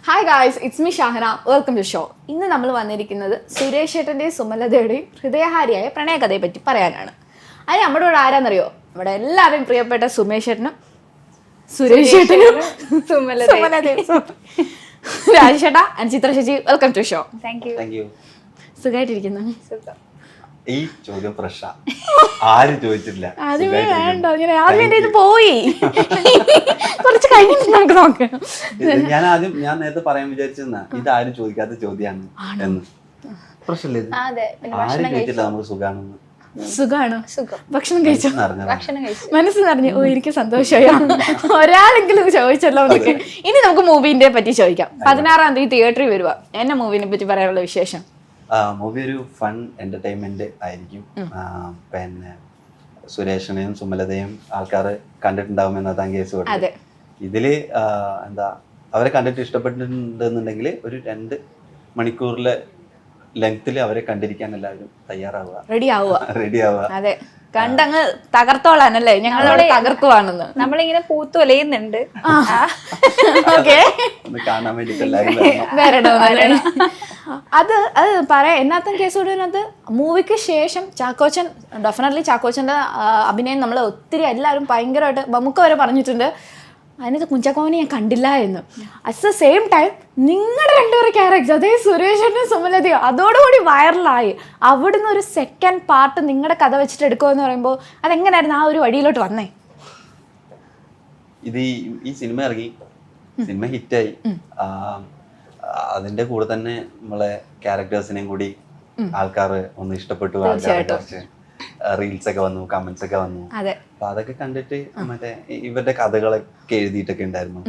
Hi guys, it's me Shahana. Welcome to show. ഇന്ന് നമ്മൾ വന്നിരിക്കുന്നത് സുരേഷ് ഏട്ടൻ്റെയും സുമലതയുടെയും ഹൃദയഹാരിയായ പ്രണയകഥയെ പറ്റി പറയാനാണ്. അതിന് നമ്മുടെ കൂടെ ആരാന്നറിയോ? നമ്മുടെ എല്ലാവരും പ്രിയപ്പെട്ട സുമേഷ് ഏട്ടനും സുരേഷ് ഏട്ടനും സുമലതയും രാജേഷേട്ടാ ആൻഡ് ചിത്ര ചേച്ചി, welcome to show. Thank you. സുഖമായിട്ടിരിക്കുന്നു? ഈ ചോദ്യം ഫ്രഷാ, ആരും ചോദിച്ചിട്ടില്ല. ആദ്യമേ വേണ്ട, ഇങ്ങനെ ആദ്യം എൻ്റെ ഇത് പോയി, കുറച്ച് കഴിഞ്ഞിട്ട് നമുക്ക് നോക്കാം. ഞാൻ നേരത്തെ പറയാൻ വിചാരിച്ചെന്നാ, ഇത് ആരും ചോദിക്കാത്ത ചോദ്യമാണ് എന്ന്. പ്രശ്നമില്ല, ഇത് ആരും ചോദിച്ചില്ല. നമുക്ക് സുഖാണെന്ന്. സുഖാണോ? ഭക്ഷണം കഴിച്ചോ? ഭക്ഷണം കഴിച്ചു. മനസ്സ് നിറഞ്ഞു. ഓ, എനിക്ക് സന്തോഷമായി, ഒരാളെങ്കിലും ചോദിച്ചല്ലോ എന്നൊക്കെ. ഇനി നമുക്ക് മൂവിന്റെ പറ്റി ചോദിക്കാം. 16-ാം തീയതി തിയേറ്ററിൽ വരുക. എന്നെ മൂവിനെ പറ്റി പറയാനുള്ള വിശേഷം? മൂവി ഒരു ഫൺ എന്റർടൈൻമെന്റ് ആയിരിക്കും. പിന്നെ സുരേഷിനെയും സുമലതയും ആൾക്കാർ കണ്ടിട്ടുണ്ടാവുമെന്ന് താൻ കേസ് കൊടുത്തു. ഇതില് എന്താ, അവരെ കണ്ടിട്ട് ഇഷ്ടപ്പെട്ടിട്ടുണ്ടെന്നുണ്ടെങ്കിൽ ഒരു 2 മണിക്കൂറിലെ ലെങ്തിൽ അവരെ കണ്ടിരിക്കാൻ എല്ലാവരും തയ്യാറാവുക, റെഡി ആവുക. അതെ, കണ്ടങ്ങ് തകർത്തോളാനല്ലേ, ഞങ്ങളവിടെ തകർക്കുവാണെന്ന് നമ്മളിങ്ങനെ പൂത്തുലയുന്നുണ്ട്. ഒന്ന് കാണാൻ വേണ്ടിട്ടല്ല. അത് പറയാം. എന്നാത്തും കേസ് കൊടുക്കുന്നത് മൂവിക്ക് ശേഷം ചാക്കോച്ചൻ, ഡെഫിനറ്റ്ലി ചാക്കോച്ചൻ്റെ അഭിനയം നമ്മൾ ഒത്തിരി എല്ലാവരും ഭയങ്കരമായിട്ട് നമുക്ക് വരെ പറഞ്ഞിട്ടുണ്ട്. അതിനകത്ത് കുഞ്ചാക്കോനെ ഞാൻ കണ്ടില്ല എന്ന്. അറ്റ് ദ സെയിം ടൈം നിങ്ങളുടെ 2 ക്യാരക്ടർ, അതേ സുരേഷനും സുമലതയോ, അതോടുകൂടി വൈറലായി. അവിടുന്ന് ഒരു സെക്കൻഡ് പാർട്ട് നിങ്ങളുടെ കഥ വെച്ചിട്ട് എടുക്കുമെന്ന് പറയുമ്പോൾ അതെങ്ങനെയായിരുന്നു ആ ഒരു വഴിയിലോട്ട് വന്നേ? ഇത് ഈ സിനിമ ഇറങ്ങി, സിനിമ ഹിറ്റായി. അതിന്റെ കൂടെ തന്നെ നമ്മളെ ക്യാരക്ടേഴ്സിനെയും കൂടി ആൾക്കാർ ഒന്ന് ഇഷ്ടപ്പെട്ടു. കുറച്ച് റീൽസ് ഒക്കെ വന്നു, കമന്റ്സ് ഒക്കെ വന്നു. അപ്പൊ അതൊക്കെ കണ്ടിട്ട് മറ്റേ ഇവരുടെ കഥകളൊക്കെ എഴുതിയിട്ടൊക്കെ ഉണ്ടായിരുന്നു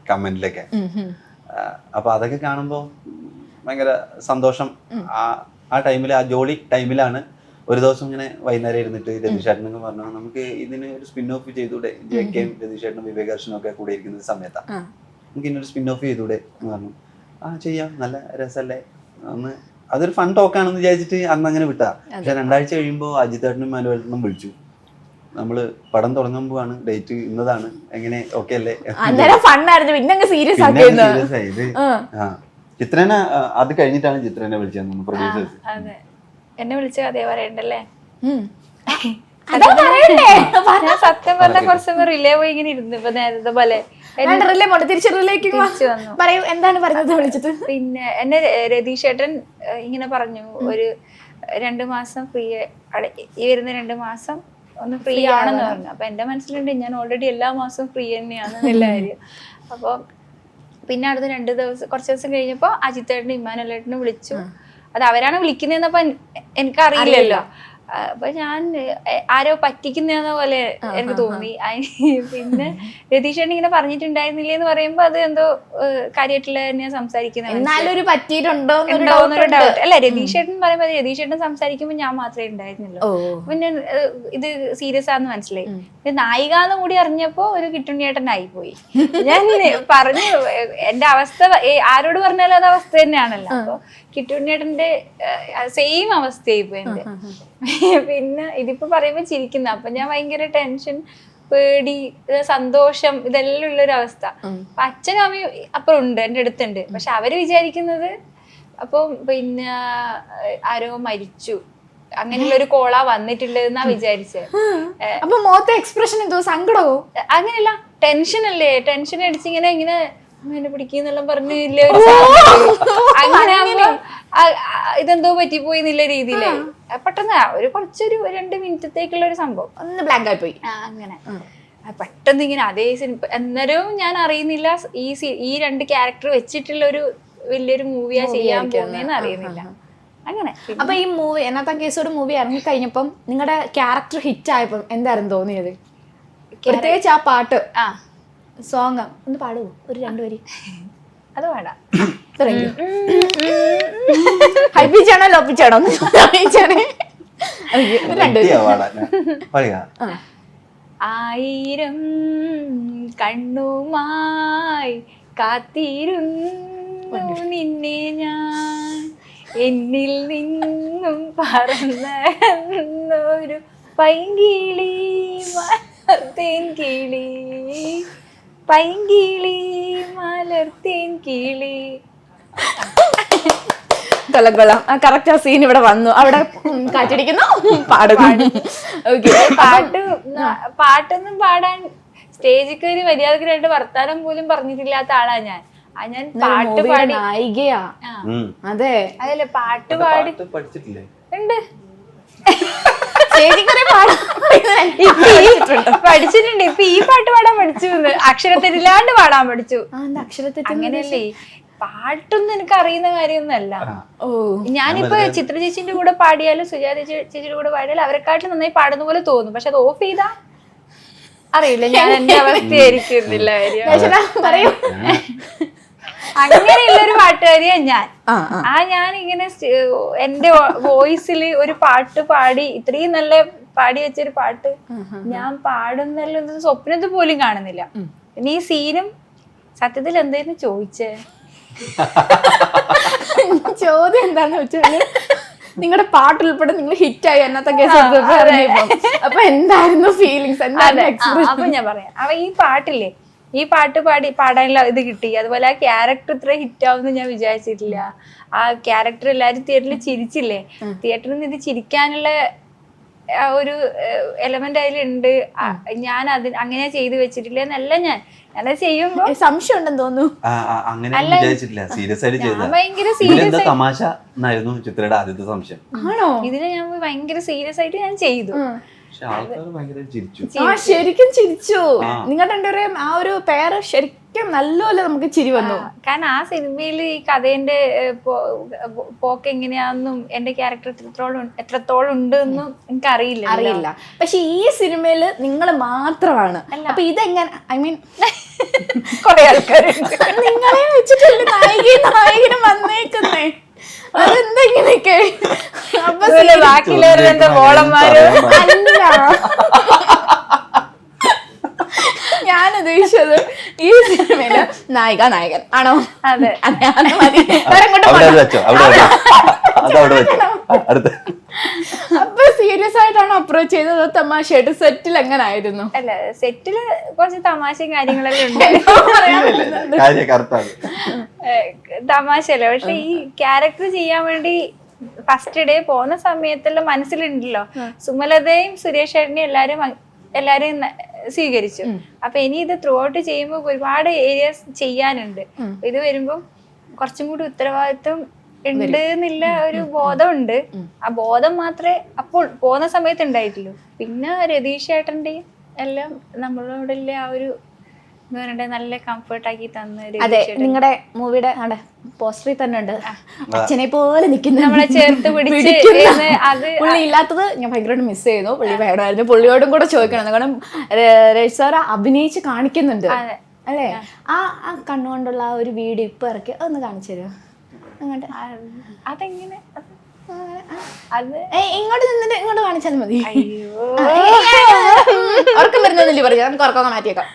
കമന്റിലൊക്കെ. അപ്പൊ അതൊക്കെ കാണുമ്പോ ഭയങ്കര സന്തോഷം. ആ ടൈമിൽ, ആ ജോലി ടൈമിലാണ് ഒരു ദിവസം ഇങ്ങനെ വൈകുന്നേരം ഇരുന്നിട്ട് രതീഷേട്ടനൊക്കെ പറഞ്ഞു, നമുക്ക് ഇതിന് ഒരു സ്പിൻ ഓഫ് ചെയ്തൂടെ? ജെക്കെയും രതീഷേട്ടനും വിവേകാർഷനും ഒക്കെ കൂടെ ഇരിക്കുന്ന സമയത്താണ്, നമുക്ക് ഇതിനൊരു സ്പിൻ ഓഫ് ചെയ്തൂടെ എന്ന് പറഞ്ഞു. ചെയ്യാം, നല്ല രസമല്ലേ, അതൊരു ഫൺ ടോക്കാണെന്ന് വിചാരിച്ചിട്ട് അന്ന് അങ്ങനെ വിട്ടാ. പക്ഷെ 2 ആഴ്ച കഴിയുമ്പോൾ അജിത്തേട്ടനും മാനുവേട്ടനും വിളിച്ചു, നമ്മള് പടം തുടങ്ങാൻ പോവാണ്, ഡേറ്റ് ഇന്നതാണ്, എങ്ങനെ ഓക്കെ അല്ലേ? സീരിയസ് ആയി ഇത്. ചിത്രനെ അത് കഴിഞ്ഞിട്ടാണ് ചിത്രനെ വിളിച്ചത് പ്രൊഡ്യൂസേഴ്സ്. എന്നെ വിളിച്ച കഥയെ പറയണ്ടല്ലേ? സത്യം പറഞ്ഞ കുറച്ചൊന്ന് റിലേ പോയി ഇങ്ങനെ ഇരുന്നു. ഇപ്പൊ നേരത്തെ പോലെ എന്താണ് പറഞ്ഞത് വിളിച്ചിട്ട്? പിന്നെ എന്നെ രതീഷേട്ടൻ ഇങ്ങനെ പറഞ്ഞു, ഒരു 2 മാസം ഫ്രീ, ഈ വരുന്ന 2 മാസം ഒന്ന് ഫ്രീ ആണെന്ന് പറഞ്ഞു. അപ്പൊ എന്റെ മനസ്സിലുണ്ട്, ഞാൻ ഓൾറെഡി എല്ലാ മാസവും ഫ്രീ തന്നെയാണ് എല്ലാ കാര്യം. അപ്പൊ പിന്നെ അടുത്ത 2 ദിവസം, കുറച്ച് ദിവസം കഴിഞ്ഞപ്പോ അജിത്തേട്ടനും ഇമ്മാനുവേലേട്ടനും വിളിച്ചു. അത് അവരാണ് വിളിക്കുന്നതെന്നപ്പോ എനിക്കറിയില്ലല്ലോ. അപ്പൊ ഞാൻ ആരോ പറ്റിക്കുന്ന പോലെ എനിക്ക് തോന്നി. പിന്നെ രതീഷേട്ടൻ ഇങ്ങനെ പറഞ്ഞിട്ടുണ്ടായിരുന്നില്ലേ എന്ന് പറയുമ്പോ അത് എന്തോ കാര്യമായിട്ടുള്ള തന്നെയാ സംസാരിക്കുന്നത്. ഡൗട്ട് അല്ല, രതീഷേട്ടൻ പറയുമ്പോ രതീഷേട്ടൻ സംസാരിക്കുമ്പോ ഞാൻ മാത്രമേ ഉണ്ടായിരുന്നുള്ളൂ. പിന്നെ ഇത് സീരിയസ് ആണെന്ന് മനസ്സിലായി. നായികാന്ന് കൂടി അറിഞ്ഞപ്പോ ഒരു കിട്ടുണ്ണിയേട്ടനായി പോയി. ഞാൻ പറഞ്ഞു, എന്റെ അവസ്ഥ ആരോട് പറഞ്ഞാലും അത് അവസ്ഥ തന്നെയാണല്ലോ. അപ്പൊ കിട്ടുണ്ണിയേട്ടന്റെ സെയിം അവസ്ഥയായി പോയി എന്റെ. പിന്നെ ഇതിപ്പോ പറയുമ്പോ ചിരിക്കുന്ന, അപ്പൊ ഞാൻ ഭയങ്കര ടെൻഷൻ, പേടി, സന്തോഷം, ഇതെല്ലാം ഉള്ളൊരു അവസ്ഥ. അപ്പൊ അച്ഛനും അമ്മയും അപ്പുറം ഉണ്ട്, എന്റെ അടുത്തുണ്ട്. പക്ഷെ അവര് വിചാരിക്കുന്നത് അപ്പൊ പിന്നെ ആരോ മരിച്ചു, അങ്ങനെയുള്ള ഒരു കോളാ വന്നിട്ടുണ്ടെന്നാ വിചാരിച്ചത്. അപ്പൊ മുഖത്തെ എക്സ്പ്രഷൻ എന്തോ സങ്കടമോ? അങ്ങനെയല്ല, ടെൻഷൻ അല്ലേ, ടെൻഷൻ അടിച്ചിങ്ങനെ ഇങ്ങനെ എന്നെ പിടിക്കുന്നെല്ലാം പറഞ്ഞില്ല, അങ്ങനെ ഇതെന്തോ പറ്റിപ്പോയി എന്നുള്ള രീതിയിലേ പെട്ടെന്ന് കുറച്ചൊരു 2 മിനിറ്റത്തേക്കുള്ള ഒരു സംഭവം ഒന്ന് ബ്ലാങ്ക് ആയി പോയി. അങ്ങനെ പെട്ടെന്ന് ഇങ്ങനെ അതേ സിനിമ. അന്നേരവും ഞാൻ അറിയുന്നില്ല ഈ 2 ക്യാരക്ടർ വെച്ചിട്ടുള്ള ഒരു വലിയൊരു മൂവിയാ ചെയ്യാൻ പോകുന്നതെന്ന് അറിയുന്നില്ല. അങ്ങനെ. അപ്പൊ ഈ മൂവി, എന്നാത്താൻ കേസോട് മൂവി ഇറങ്ങിക്കഴിഞ്ഞപ്പം നിങ്ങളുടെ ക്യാരക്ടർ ഹിറ്റ് ആയപ്പോ എന്തായിരുന്നു തോന്നിയത്? പ്രത്യേകിച്ച് ആ പാട്ട്, സോങ് ഒന്ന് പാടുവോ? ഒരു 2 വരി. അത് വേണ്ട. ഹൈപ്പിച്ചാണോ ലോപ്പിച്ചാണോ? 1000 കണ്ണുമായി കാത്തിരുന്നു നിന്നെ ഞാൻ, എന്നിൽ നിന്നും പറന്നൊരു പൈങ്കിളി മലർത്തേൻ കിളി പൈങ്കിളി മലർത്തേൻ കിളി. കൊള്ളാം കൊള്ളാം. കറക്റ്റ് ആ സീൻ ഇവിടെ വന്നു. അവിടെ കാറ്റടിക്കുന്നു, പാടുന്നു. ഓക്കെ. പാട്ടൊന്നും പാടാൻ സ്റ്റേജിൽ കയറി മര്യാദക്ക് വർത്താനം പോലും പറഞ്ഞിട്ടില്ലാത്ത ആളാ ഞാൻ. ഞാൻ പാട്ട് പാടി നായികയാ. അതെ, അതല്ലേ പാട്ട് പാടി പഠിച്ചിട്ടില്ലേ? ഉണ്ട്, പഠിച്ചിട്ടുണ്ട്. ഇപ്പൊ ഈ പാട്ട് പാടാൻ പഠിച്ചു, അക്ഷരത്തെറ്റില്ലാണ്ട് പാടാൻ പഠിച്ചു. അങ്ങനെയല്ലേ, പാട്ടൊന്നും എനിക്ക് അറിയുന്ന കാര്യമൊന്നുമല്ല. ഞാനിപ്പോ ചിത്ര ചേച്ചിന്റെ കൂടെ പാടിയാലും സുജാത ചേച്ചിയുടെ കൂടെ പാടിയാലും അവരെക്കാട്ടിലും നന്നായി പാടുന്ന പോലെ തോന്നും. പക്ഷെ അത് ഓഫ് ചെയ്താ അറിയില്ല, ഞാൻ എന്റെ അവസ്ഥയായിരിക്കുന്നില്ല കാര്യം. അങ്ങനെയുള്ളൊരു പാട്ടുകാരിയാ ഞാൻ. ഞാൻ ഇങ്ങനെ എന്റെ വോയിസിൽ ഒരു പാട്ട് പാടി ഇത്രയും നല്ല പാടി വെച്ചൊരു പാട്ട് ഞാൻ പാടുന്നല്ലോ സ്വപ്നത്തിൽ പോലും കാണുന്നില്ല. പിന്നെ ഈ സീനും സത്യത്തിൽ എന്തായിരുന്നു ചോദിച്ചേ? ചോദ്യം എന്താന്ന് വെച്ചാല് നിങ്ങളുടെ പാട്ട് ഉൾപ്പെടെ നിങ്ങൾ ഹിറ്റായി എന്നത്തെ കേസ്. അപ്പൊ എന്തായിരുന്നു ഫീലിങ്സ്, അപ്പൊ ഞാൻ പറയാം. അപ്പൊ ഈ പാട്ടില്ലേ, ഈ പാട്ട് പാടാനുള്ള ഇത് കിട്ടി. അതുപോലെ ആ ക്യാരക്ടർ ഇത്ര ഹിറ്റ് ആവുമെന്ന് ഞാൻ വിചാരിച്ചിട്ടില്ല. ആ ക്യാരക്ടർ എല്ലാരും തിയേറ്ററിൽ ചിരിച്ചില്ലേ, തിയേറ്ററിൽ നിന്ന് ഇത് ചിരിക്കാനുള്ള ഒരു എലമെന്റ് അതിലുണ്ട്. ഞാൻ അങ്ങനെ ചെയ്തു വെച്ചിട്ടില്ല എന്നല്ല, ഞാനത് ചെയ്യുമ്പോ സംശയം ഉണ്ടെന്ന് തോന്നുന്നു. ഭയങ്കര സീരിയസ് തമാശ എന്നായിരുന്നു ചിത്രയുടെ ആദ്യത്തെ സംശയം. ആണോ? ഇതിനെ ഞാൻ ഭയങ്കര സീരിയസ് ആയിട്ട് ഞാൻ ചെയ്തു. ശരിക്കും ചിരിച്ചു. നിങ്ങൾ രണ്ടുപേരെയും ആ ഒരു പേര് ശരിക്കും നല്ലപോലെ നമുക്ക് ചിരി വന്നു. കാരണം ആ സിനിമയിൽ ഈ കഥേന്റെ പോക്ക് എങ്ങനെയാണെന്നും എന്റെ ക്യാരക്ടർ എത്രത്തോളം ഉണ്ട് എന്നും എനിക്ക് അറിയില്ല. പക്ഷെ ഈ സിനിമയില് നിങ്ങൾ മാത്രമാണ്. അപ്പൊ ഇതെങ്ങനെ, ഐ മീൻ കൊറേ ആൾക്കാരുണ്ട് നിങ്ങളെ വെച്ചിട്ടല്ലേ നായകനും വന്നേക്കുന്നേ. അതെന്തെങ്ങനെയൊക്കെ അപ്പൊ ബാക്കിയുള്ളവരുടെ ബോളന്മാര് അല്ല, ഞാൻ ഉദ്ദേശിച്ചത് ഈ സിനിമയില് നായകൻ ആണോ? അതെ, അപ്പൊ സീരിയസ് ആയിട്ടാണോ അപ്രോച്ച് ചെയ്തത്? തമാശയായിട്ട് സെറ്റിൽ എങ്ങനെ ആയിരുന്നു? അല്ല, സെറ്റില് കുറച്ച് തമാശയും കാര്യങ്ങളെല്ലാം ഉണ്ട്. തമാശയല്ലേ, പക്ഷെ ഈ ക്യാരക്ടർ ചെയ്യാൻ വേണ്ടി ഫസ്റ്റ് ഡേ പോകുന്ന സമയത്തെല്ലാം മനസ്സിലുണ്ടല്ലോ, സുമലതയും സുരേഷ് ഏട്ടനെയും എല്ലാരും സ്വീകരിച്ചു. അപ്പൊ ഇനി ഇത് ത്രൂ ഔട്ട് ചെയ്യുമ്പോ ഒരുപാട് ഏരിയാസ് ചെയ്യാനുണ്ട്. ഇത് വരുമ്പോ കുറച്ചും കൂടി ഉത്തരവാദിത്വം ഉണ്ട് എന്നുള്ള ഒരു ബോധമുണ്ട്. ആ ബോധം മാത്രമേ അപ്പോൾ പോകുന്ന സമയത്ത് ഉണ്ടായിട്ടുള്ളൂ. പിന്നെ രതീഷ് ഏട്ടന്റെയും എല്ലാം നമ്മളോടുള്ള ആ ഒരു നല്ല കംഫർട്ട് ആക്കി തന്ന. അതെ, നിങ്ങളുടെ മൂവിയുടെ പോസ്റ്ററിൽ തന്നെ ഉണ്ട് അച്ഛനെ പോലെ നിൽക്കുന്ന, നമ്മളെ ചേർത്ത് പിടിച്ച്. പുള്ളി ഇല്ലാത്തത് ഞാൻ ഭയങ്കരമായിട്ട് മിസ് ചെയ്യുന്നു. പുള്ളി വേണമായിരുന്നു, പുള്ളിയോടും കൂടെ ചോദിക്കണം. കാരണം രജ് സാർ അഭിനയിച്ച് കാണിക്കുന്നുണ്ട് അല്ലേ? ആ കണ്ണുകൊണ്ടുള്ള ആ ഒരു വീഡിയോ ഇപ്പൊ ഇറക്കി അതൊന്ന് കാണിച്ചു തരുമോ? അങ്ങോട്ട് അതെങ്ങനെ? ഇങ്ങോട്ട് നിന്നിട്ട് ഇങ്ങോട്ട് കാണിച്ചാൽ മതി. ഉറക്കം വരുന്നില്ലേ പറയാം, നമുക്ക് ഉറക്കം മാറ്റിയേക്കാം.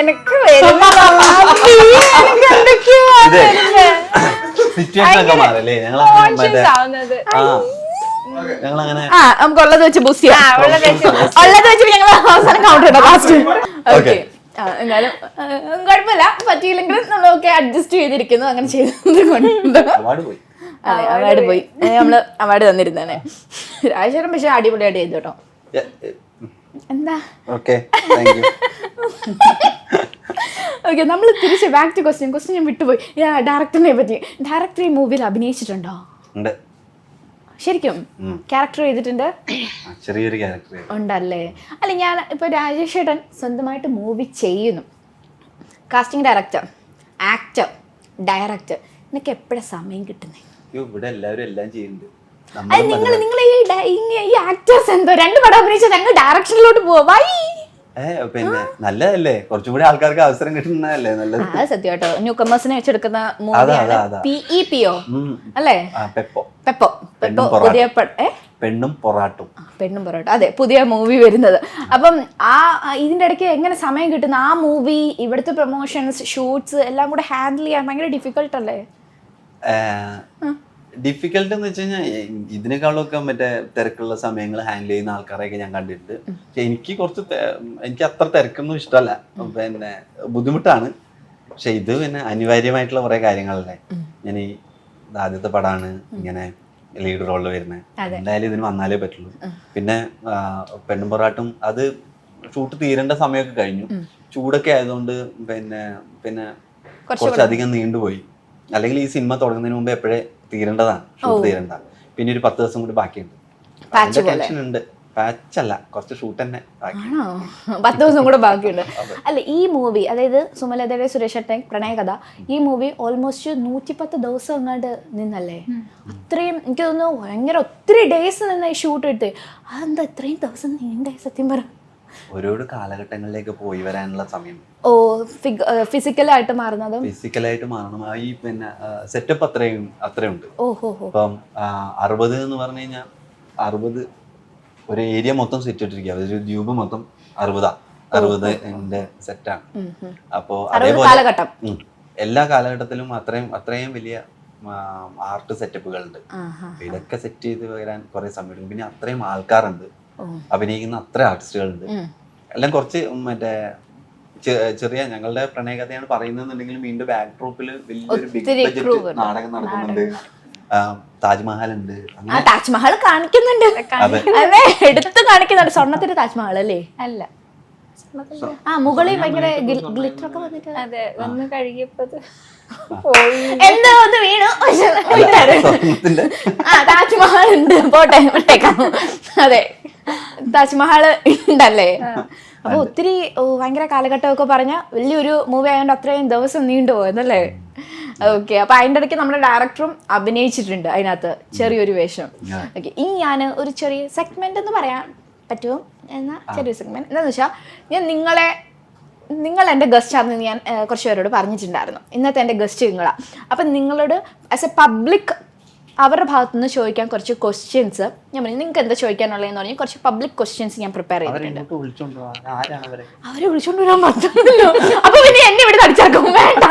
എനിക്ക് നമുക്കുള്ളത് വെച്ച് ബൂസ്റ്റ് ചെയ്യാം. ഉള്ളത് വെച്ച് ഞങ്ങൾ അവസാനം കൗണ്ടർ ഇടാം ലാസ്റ്റ്. ഓക്കെ, എന്നാലും കുഴപ്പമില്ല. പറ്റിയില്ലെങ്കിലും നമ്മളൊക്കെ അഡ്ജസ്റ്റ് ചെയ്തിരിക്കുന്നു. അങ്ങനെ ചെയ്തത് കൊണ്ട് അതെ, അവാർഡ് പോയി. നമ്മള് അവാർഡ് തന്നിരുന്നേ രാജേശ്വരൻ. പക്ഷെ അടിപൊളിയായിട്ട് ചെയ്തു കേട്ടോ. എന്താ ഓക്കെ, നമ്മൾ തിരിച്ച് ബാക്ക് ടു ക്വസ്റ്റ്യൻ ഞാൻ വിട്ടുപോയി. ഡയറക്ടറിനെ പറ്റി. ഡയറക്ടർ ഈ മൂവിയിൽ അഭിനയിച്ചിട്ടുണ്ടോ? ശരിക്കും ക്യാരക്ടർ ചെയ്തിട്ടുണ്ട്? ചെറിയൊരു ക്യാരക്ടർ ഉണ്ടല്ലേ? അല്ല, ഞാൻ ഇപ്പൊ രാജേഷ് ഏട്ടൻ സ്വന്തമായിട്ട് മൂവി ചെയ്യുന്നു. കാസ്റ്റിംഗ് ഡയറക്ടർ, ആക്ടർ, ഡയറക്ടർ, നിനക്ക് എപ്പോഴാ സമയം കിട്ടുന്നത്? ഇവിടെ എല്ലാവരും എല്ലാം ചെയ്യുന്നുണ്ട്. നിങ്ങൾ ഈ ആക്ടേഴ്സ് എന്തോ 2 പടം അഭിനയിച്ചാൽ ഞങ്ങൾ ഡയറക്ഷനിലോട്ട് പോവാ. വൈ പിന്നെ നല്ലതല്ലേ, കുറച്ചും കൂടി ആൾക്കാർക്ക് അവസരം കിട്ടുന്നതല്ലേ നല്ലത്. അത് സത്യം കേട്ടോ. ന്യൂ കമേഴ്സിനെ വെച്ചെടുക്കുന്ന അതാ, മൂവിയാണ് അതാ. PEPO അല്ലേ? പെപ്പോ പെപ്പോ പെണ്ണും പുതിയ പെണ്ണും പൊറാട്ടും. പെണ്ണും പൊറോട്ട, അതെ, പുതിയ മൂവി വരുന്നത്. അപ്പം ഇതിന്റെ ഇടയ്ക്ക് എങ്ങനെ സമയം കിട്ടുന്ന ആ മൂവി, ഇവിടുത്തെ പ്രൊമോഷൻസ്, ഷൂട്ട്സ് എല്ലാം കൂടെ ഹാൻഡിൽ ചെയ്യാൻ ഭയങ്കര ഡിഫിക്കൾട്ട് അല്ലേ? ഡിഫിക്കൽട്ട് എന്ന് വെച്ച് കഴിഞ്ഞാൽ ഇതിനേക്കാളൊക്കെ മറ്റേ തിരക്കുള്ള സമയങ്ങൾ ഹാൻഡിൽ ചെയ്യുന്ന ആൾക്കാരെയൊക്കെ ഞാൻ കണ്ടിട്ടുണ്ട്. പക്ഷെ എനിക്ക് അത്ര തിരക്കൊന്നും ഇഷ്ടമല്ല, പിന്നെ ബുദ്ധിമുട്ടാണ്. പക്ഷെ ഇത് പിന്നെ അനിവാര്യമായിട്ടുള്ള കുറെ കാര്യങ്ങളല്ലേ. ഞാൻ ഈ ആദ്യത്തെ പടമാണ് ഇങ്ങനെ ലീഡ് റോളിൽ വരുന്നത്, എന്തായാലും ഇതിന് വന്നാലേ പറ്റുള്ളൂ. പിന്നെ പെണ്ണും പൊറാട്ടും അത് ഷൂട്ട് തീരേണ്ട സമയമൊക്കെ കഴിഞ്ഞു, ചൂടൊക്കെ ആയതുകൊണ്ട് പിന്നെ കുറച്ചധികം നീണ്ടുപോയി. അല്ലെങ്കിൽ ഈ സിനിമ തുടങ്ങുന്നതിന് മുമ്പ് എപ്പോഴേ തീരേണ്ടതാണ്, ഷൂട്ട് തീരേണ്ട. പിന്നെ ഒരു 10 ദിവസം കൂടി ബാക്കിയുണ്ട്. ടെൻഷൻ ഉണ്ട്. പാച്ചല്ല, കുറച്ച് ഷൂട്ട് തന്നെ ആണോ? 10 ദിവസം കൂടെ ബാക്കിയുണ്ട്. അല്ല, ഈ മൂവി, അതായത് സുമലതയുടെ സുരേഷേട്ടൻ പ്രണയകഥ, ഈ മൂവി ഓൾമോസ്റ്റ് 110 ദിവസം അങ്ങോട്ട് നിന്നല്ലേ? അത്രയും എനിക്ക് തോന്നുന്നു ഭയങ്കര ഒത്തിരി ഡേയ്സ് നിന്ന് ഈ ഷൂട്ട് ഇട്ട്. അതെന്താ ഇത്രയും ദിവസം നീണ്ടേ? സത്യം പറ. ഓരോരോ കാലഘട്ടങ്ങളിലേക്ക് പോയി വരാനുള്ള സമയം. ഫിസിക്കലായിട്ട് മാറുന്നതും ഫിസിക്കലായിട്ട് മാറണം. ഈ പിന്നെ സെറ്റപ്പ് അത്രയുണ്ട്. ഇപ്പം 60 എന്ന് പറഞ്ഞു കഴിഞ്ഞാൽ 60 ഒരു ഏരിയ മൊത്തം സെറ്റ് ഇട്ടിരിക്കുക, ഒരു ദ്വീപ് മൊത്തം 60 സെറ്റാണ്. അപ്പോ അതേപോലെ എല്ലാ കാലഘട്ടത്തിലും അത്രയും വലിയ ആർട്ട് സെറ്റപ്പുകളുണ്ട്. ഇതൊക്കെ സെറ്റ് ചെയ്ത് വരാൻ കുറെ സമയം എടുക്കും. പിന്നെ അത്രയും ആൾക്കാരുണ്ട്, അഭിനയിക്കുന്ന അത്ര ആർട്ടിസ്റ്റുകളുണ്ട്. എല്ലാം കുറച്ച് മറ്റേ ചെറിയ ഞങ്ങളുടെ പ്രണയകഥയാണ് പറയുന്നതെന്നുണ്ടെങ്കിലും വീണ്ടും ബാക്ക് ഡ്രോപ്പിൽ വലിയൊരു ബിഗ് ബഡ്ജറ്റ് നാടകം നടക്കുന്നുണ്ട്. താജ്മഹൽ ഉണ്ട്. താജ്മഹൽ കാണിക്കുന്നുണ്ട്, എടുത്ത് കാണിക്കുന്നുണ്ട്. സ്വർണ്ണത്തിന്റെ താജ്മഹൽ അല്ലേ? അല്ല, മുകളിൽ ഭയങ്കര ഗ്ലിറ്റർ ഒക്കെ വന്നിട്ട് അതെ, ഒന്ന് കഴുകിയപ്പോ എന്തോ ഒന്ന് വീണു. താജ്മഹൽ ഉണ്ട്, പോട്ടെ. അതെ, താജ്മഹൽ ഉണ്ടല്ലേ? അപ്പൊ ഒത്തിരി ഭയങ്കര കാലഘട്ടമൊക്കെ പറഞ്ഞ വലിയൊരു മൂവി ആയതുകൊണ്ട് അത്രയും ദിവസം നീണ്ടുപോയതല്ലേ? ഓക്കെ. അപ്പൊ അതിൻ്റെ ഇടയ്ക്ക് നമ്മുടെ ഡയറക്ടറും അഭിനയിച്ചിട്ടുണ്ട് അതിനകത്ത് ചെറിയൊരു വേഷം. ഓക്കെ, ഇനി ഞാൻ ഒരു ചെറിയ സെഗ്മെന്റ് എന്ന് പറയാൻ പറ്റുമോ? എന്നാ ചെറിയ സെഗ്മെന്റ് എന്താണെന്ന് വെച്ചാൽ, നിങ്ങൾ എൻ്റെ ഗസ്റ്റ് ആണെന്ന് ഞാൻ കുറച്ച് പേരോട് പറഞ്ഞിട്ടുണ്ടായിരുന്നു. ഇന്നത്തെ എൻ്റെ ഗസ്റ്റ് നിങ്ങളാണ്. അപ്പം നിങ്ങളോട് ആസ് എ പബ്ലിക് അവരുടെ ഭാഗത്തു നിന്ന് ചോദിക്കാൻ കുറച്ച് ക്വസ്റ്റ്യൻസ് ഞാൻ പറഞ്ഞു. നിങ്ങൾക്ക് എന്താ ചോദിക്കാനുള്ളതെന്ന് പറഞ്ഞാൽ കുറച്ച് പബ്ലിക് ക്വസ്റ്റ്യൻസ് ഞാൻ പ്രിപ്പയർ ചെയ്തിട്ടുണ്ട്. അവരെ വിളിച്ചോണ്ട് വരാൻ പറ്റുമല്ലോ. അപ്പൊ പിന്നെ എന്നെ ഇവിടെ തടിച്ചാക്കും വേണ്ട.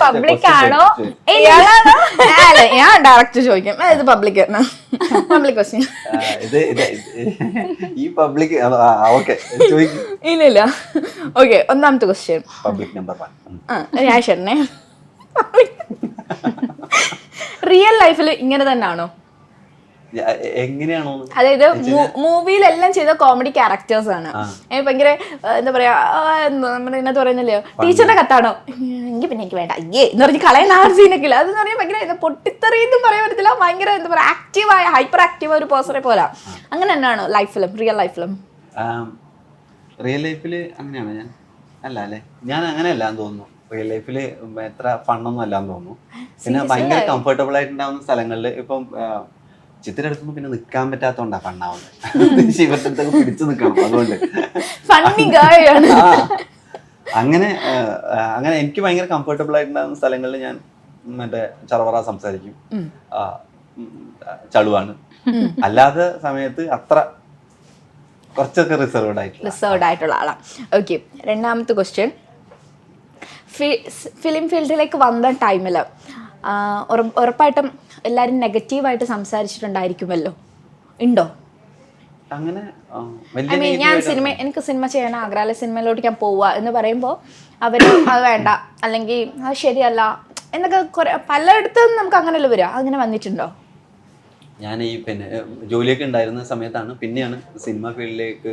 പബ്ലിക് ആണോ അല്ല, ഞാൻ ഡയറക്റ്റ് ചോദിക്കാം. ഇത് പബ്ലിക് പബ്ലിക് ക്വസ്റ്റ്യൻ. ഇല്ല. ഓക്കെ, ഒന്നാമത്തെ ക്വസ്റ്റ്യൻ രാജേട്ടനെ, റിയൽ ലൈഫിൽ ഇങ്ങനെ തന്നെയാണോ? എങ്ങനെയാണോ? അതായത് മൂവിയിലെല്ലാം ചെയ്ത കോമഡി ക്യാരക്ടേഴ്സ് ആണ്. ഭയങ്കര എന്താ പറയാ, നമ്മുടെ ഇതിനകത്ത് പറയുന്നില്ലയോ, ടീച്ചറിന്റെ കത്താണോ? എങ്കിൽ പിന്നെ എനിക്ക് വേണ്ട അയ്യേ എന്ന് പറഞ്ഞ് കളയുന്ന ആ സീനൊക്കെ ഇല്ല. അതെന്ന് പറഞ്ഞാൽ ഭയങ്കര പൊട്ടിത്തെറിയെന്നും പറയാൻ പറ്റത്തില്ല, ഭയങ്കര എന്താ പറയാ ആക്റ്റീവായ ഹൈപ്പർ ആക്റ്റീവ് ഒരു പേഴ്സണെ പോലെ. അങ്ങനെ തന്നെയാണോ ലൈഫിലും, റിയൽ ലൈഫിലും? റിയൽ ലൈഫിൽ അങ്ങനെയാണോ? ഞാൻ അല്ലേ, ഞാൻ അങ്ങനെയല്ലാന്ന് തോന്നുന്നു. റിയൽ ലൈഫിൽ എത്ര ഫണ്ണൊന്നും അല്ലാന്ന് തോന്നുന്നു. പിന്നെ ഭയങ്കര കംഫർട്ടബിൾ ആയിട്ടുണ്ടാവുന്ന സ്ഥലങ്ങളിൽ ഇപ്പം ചിത്രം പിന്നെ നിൽക്കാൻ പറ്റാത്തോണ്ടാ ഫണ്ണാവുന്നത്. ശിവത്തൊക്കെ പിടിച്ചു നിൽക്കണം, അതുകൊണ്ട് അങ്ങനെ എനിക്ക് ഭയങ്കര കംഫർട്ടബിൾ ആയിട്ടുണ്ടാകുന്ന സ്ഥലങ്ങളിൽ ഞാൻ മറ്റേ ചറവറ സംസാരിക്കും, ചളുവാണ്. അല്ലാത്ത സമയത്ത് അത്ര കുറച്ചൊക്കെ റിസർവ്ഡ് ആയിട്ടുള്ള ആളാണ്. ഓക്കെ, രണ്ടാമത്തെ ക്വസ്റ്റ്യൻ, ഫിലിം ഫീൽഡിലേക്ക് വന്ന ടൈമിൽ ഉറപ്പായിട്ടും എല്ലാവരും നെഗറ്റീവായിട്ട് സംസാരിച്ചിട്ടുണ്ടായിരിക്കുമല്ലോ, ഉണ്ടോ? അങ്ങനെ എനിക്ക് സിനിമ ചെയ്യണം, ആഗ്രഹ സിനിമയിലോട്ട് ഞാൻ പോവുക എന്ന് പറയുമ്പോൾ അവർ അത് വേണ്ട, അല്ലെങ്കിൽ അത് ശരിയല്ല എന്നൊക്കെ പലയിടത്തും നമുക്ക് അങ്ങനെയല്ല വരിക. അങ്ങനെ വന്നിട്ടുണ്ടോ? ഞാൻ ഈ പിന്നെ ജോലിയൊക്കെ ഉണ്ടായിരുന്ന സമയത്താണ് പിന്നെയാണ് സിനിമ ഫീൽഡിലേക്ക്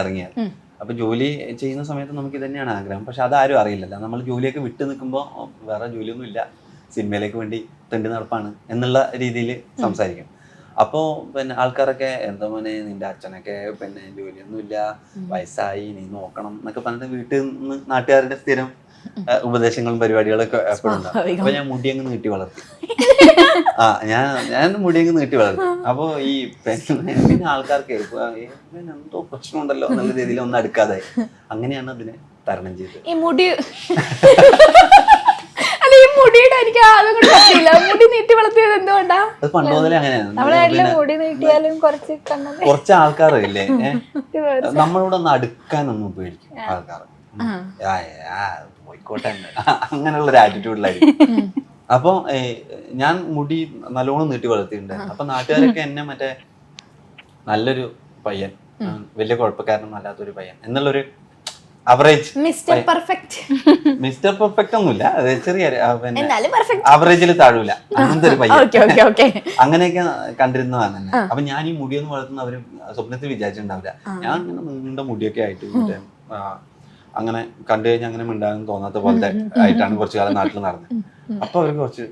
ഇറങ്ങിയത്. അപ്പൊ ജോലി ചെയ്യുന്ന സമയത്ത് നമുക്ക് ഇത് തന്നെയാണ് ആഗ്രഹം, പക്ഷെ അതാരും അറിയില്ലല്ലോ. നമ്മൾ ജോലിയൊക്കെ വിട്ടു നിൽക്കുമ്പോൾ വേറെ ജോലിയൊന്നും ഇല്ല, സിനിമയിലേക്ക് വേണ്ടി തെണ്ടി നടപ്പാണ് എന്നുള്ള രീതിയിൽ സംസാരിക്കും. അപ്പോ പിന്നെ ആൾക്കാരൊക്കെ എന്താ മോനെ നിന്റെ അച്ഛനൊക്കെ പിന്നെ ജോലിയൊന്നുമില്ല, വയസ്സായി, നീ നോക്കണം എന്നൊക്കെ പറഞ്ഞിട്ട് വീട്ടിൽ നിന്ന് നാട്ടുകാരുടെ സ്ഥിരം ഉപദേശങ്ങളും പരിപാടികളൊക്കെ എപ്പോഴും ഉണ്ടാവും. അപ്പൊ ഞാൻ മുടി അങ്ങ് നീട്ടി വളർത്തി. ഞാൻ മുടി അങ്ങ് നീട്ടി വളർത്തി. അപ്പൊ ഈ പിന്നെ ആൾക്കാർക്ക് എന്തോ പ്രശ്നമുണ്ടല്ലോ എന്നുള്ള രീതിയിൽ ഒന്നും അടുക്കാതായി. അങ്ങനെയാണ് അതിനെ തരണം ചെയ്തത്. ഈ മുടി അല്ല, ഈ മുടിയുടെ എനിക്ക് അതുകൊണ്ട് പറ്റില്ല. മുടി നീട്ടി വളർത്തിയത് എന്തുകൊണ്ടാ? അത് പണ്ട് മുതലേ അങ്ങനെയാണ്. മുടി നീട്ടിയാലും കുറച്ച് ആൾക്കാരില്ലേ നമ്മളോട് ഒന്ന് അടുക്കാനൊന്നും പേടിക്കും ആൾക്കാർ. പോയിക്കോട്ടെ അങ്ങനെയുള്ള ഒരു ആറ്റിറ്റ്യൂഡിലായിരിക്കും. അപ്പൊ ഞാൻ മുടി നല്ലോണം നീട്ടി വളർത്തിയിട്ടുണ്ട്. അപ്പൊ നാട്ടുകാരൊക്കെ എന്നെ മറ്റേ നല്ലൊരു പയ്യൻ, വലിയ കുഴപ്പക്കാരനൊന്നും അല്ലാത്തൊരു പയ്യൻ എന്നുള്ളൊരു average, mister perfect. Mister perfect ഒന്നുമില്ല, അത് ചെറിയ അവറേജിൽ താഴൂല അങ്ങനത്തെ ഒരു പയ്യൻ, അങ്ങനെയൊക്കെ കണ്ടിരുന്നതാണ് തന്നെ. അപ്പൊ ഞാൻ ഈ മുടിയൊന്നും വളർത്തുന്ന അവര് സ്വപ്നത്തിൽ വിചാരിച്ചിട്ടുണ്ടാവില്ല. ഞാൻ ഇങ്ങനെ നീണ്ട മുടിയൊക്കെ ആയിട്ട് മറ്റേ അങ്ങനെ കണ്ടു കഴിഞ്ഞാൽ അങ്ങനെ മിണ്ടാനും തോന്നാത്ത പോലത്തെ ആയിട്ടാണ് കുറച്ചു കാലം നാട്ടിൽ നടന്നത്. അപ്പൊ അവർക്ക് കുറച്ച്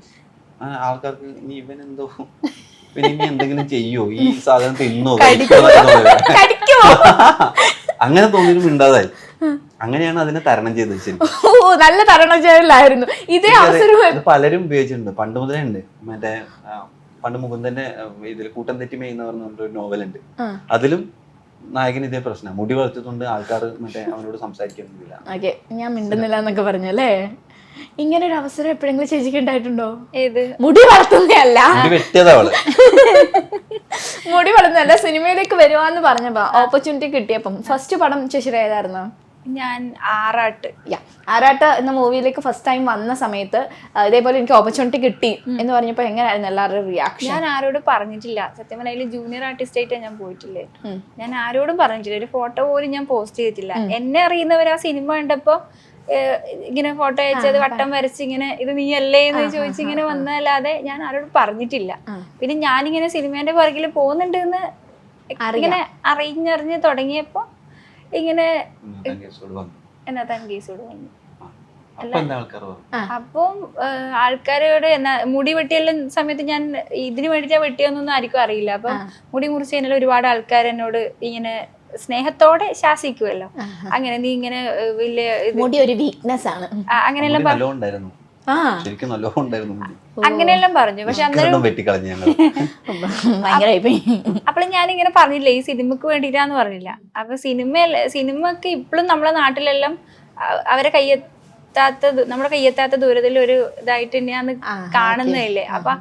ആൾക്കാർക്ക് നീ ഇവനെന്തോ പിന്നെ ഇനി എന്തെങ്കിലും ചെയ്യോ, ഈ സാധനം തിന്നോ, അങ്ങനെ തോന്നിയിട്ട് മിണ്ടാതായി. അങ്ങനെയാണ് അതിനെ തരണം ചെയ്തത്. ശരി, നല്ല തരണം ചെയ്യലായിരുന്നു. ഇതേ അവസരം പലരും ഉപയോഗിച്ചിട്ടുണ്ട്, പണ്ട് മുതലേ ഉണ്ട്. മറ്റേ പണ്ട് മുകുന്ദന്റെ ഇതിൽ കൂട്ടം തെറ്റി മെയ്യുന്നവർ ഒരു നോവലുണ്ട്. അതിലും നായകൻ ഇതേ പ്രശ്നം, മുടി വളർത്തിയതുകൊണ്ട് ആൾക്കാർ മറ്റേ അവനോട് സംസാരിക്കുന്നില്ല. ഓക്കെ, ഞാൻ മിണ്ടുന്നില്ല എന്നൊക്കെ പറഞ്ഞല്ലേ. ഇങ്ങനെ ഒരു അവസരം എപ്പോഴെങ്കിലും ചേച്ചിക്ക് ഉണ്ടായിട്ടുണ്ടോ? ഏത്? മുടി വളർത്തുന്നതല്ല, മുടി വെട്ടിയതാ അവള്. മുടി വളർത്തുന്നതല്ല, സിനിമയിലേക്ക് വരുവാന്ന് പറഞ്ഞപ്പോ ഓപ്പർച്യൂണിറ്റി കിട്ടിയപ്പം ഫസ്റ്റ് പടം ചേച്ചിയുടെ ഏതായിരുന്നു? ഞാൻ ആറാട്ട്. ആറാട്ട് എന്ന മൂവിയിലേക്ക് ഫസ്റ്റ് ടൈം വന്ന സമയത്ത് ഇതേപോലെ എനിക്ക് ഓപ്പർച്യൂണിറ്റി കിട്ടി എന്ന് പറഞ്ഞപ്പോ എങ്ങനെയായിരുന്നു എല്ലാവരുടെ റിയാക്ഷൻ? ഞാൻ ആരോടും പറഞ്ഞിട്ടില്ല സത്യം പറഞ്ഞാൽ. ജൂനിയർ ആർട്ടിസ്റ്റ് ആയിട്ട് ഞാൻ പോയിട്ടില്ലേ, ഞാൻ ആരോടും പറഞ്ഞിട്ടില്ല. ഒരു ഫോട്ടോ പോലും ഞാൻ പോസ്റ്റ് ചെയ്തിട്ടില്ല. എന്നെ അറിയുന്നവർ ആ സിനിമ കണ്ടപ്പോ ഇങ്ങനെ ഫോട്ടോ അയച്ചത് വട്ടം വരച്ച് ഇങ്ങനെ ഇത് നീ അല്ലേ എന്ന് ചോദിച്ച് ഇങ്ങനെ വന്നല്ലാതെ ഞാൻ ആരോടും പറഞ്ഞിട്ടില്ല. പിന്നെ ഞാനിങ്ങനെ സിനിമേന്റെ പുറകിൽ പോകുന്നുണ്ട് എന്ന് ഇങ്ങനെ അറിഞ്ഞറിഞ്ഞ് തുടങ്ങിയപ്പോ ഇങ്ങനെ കേസോട് വന്നു. അപ്പം ആൾക്കാരോട് മുടി വെട്ടിയെല്ലാം സമയത്ത് ഞാൻ ഇതിന് വേണ്ടിട്ടാ വെട്ടിയൊന്നും ആർക്കും അറിയില്ല. അപ്പം മുടി മുറിച്ച് കഴിഞ്ഞാൽ ഒരുപാട് ആൾക്കാർ എന്നോട് ഇങ്ങനെ സ്നേഹത്തോടെ ശാസിക്കുമല്ലോ, അങ്ങനെ നീ ഇങ്ങനെ വലിയ മുടി ഒരു വീക്ക്നെസ് ആണ് അങ്ങനെയെല്ലാം അങ്ങനെയെല്ലാം പറഞ്ഞു. പക്ഷെ അപ്പോൾ ഞാനിങ്ങനെ പറഞ്ഞില്ല ഈ സിനിമക്ക് വേണ്ടിയിട്ടാന്ന് പറഞ്ഞില്ല. അപ്പൊ സിനിമക്ക് ഇപ്പോഴും നമ്മളെ നാട്ടിലെല്ലാം അവരെ നമ്മുടെ കയ്യെത്താത്ത ദൂരത്തിൽ ഒരു ഇതായിട്ട് തന്നെയാണ് കാണുന്നില്ലേ. അപ്പൊ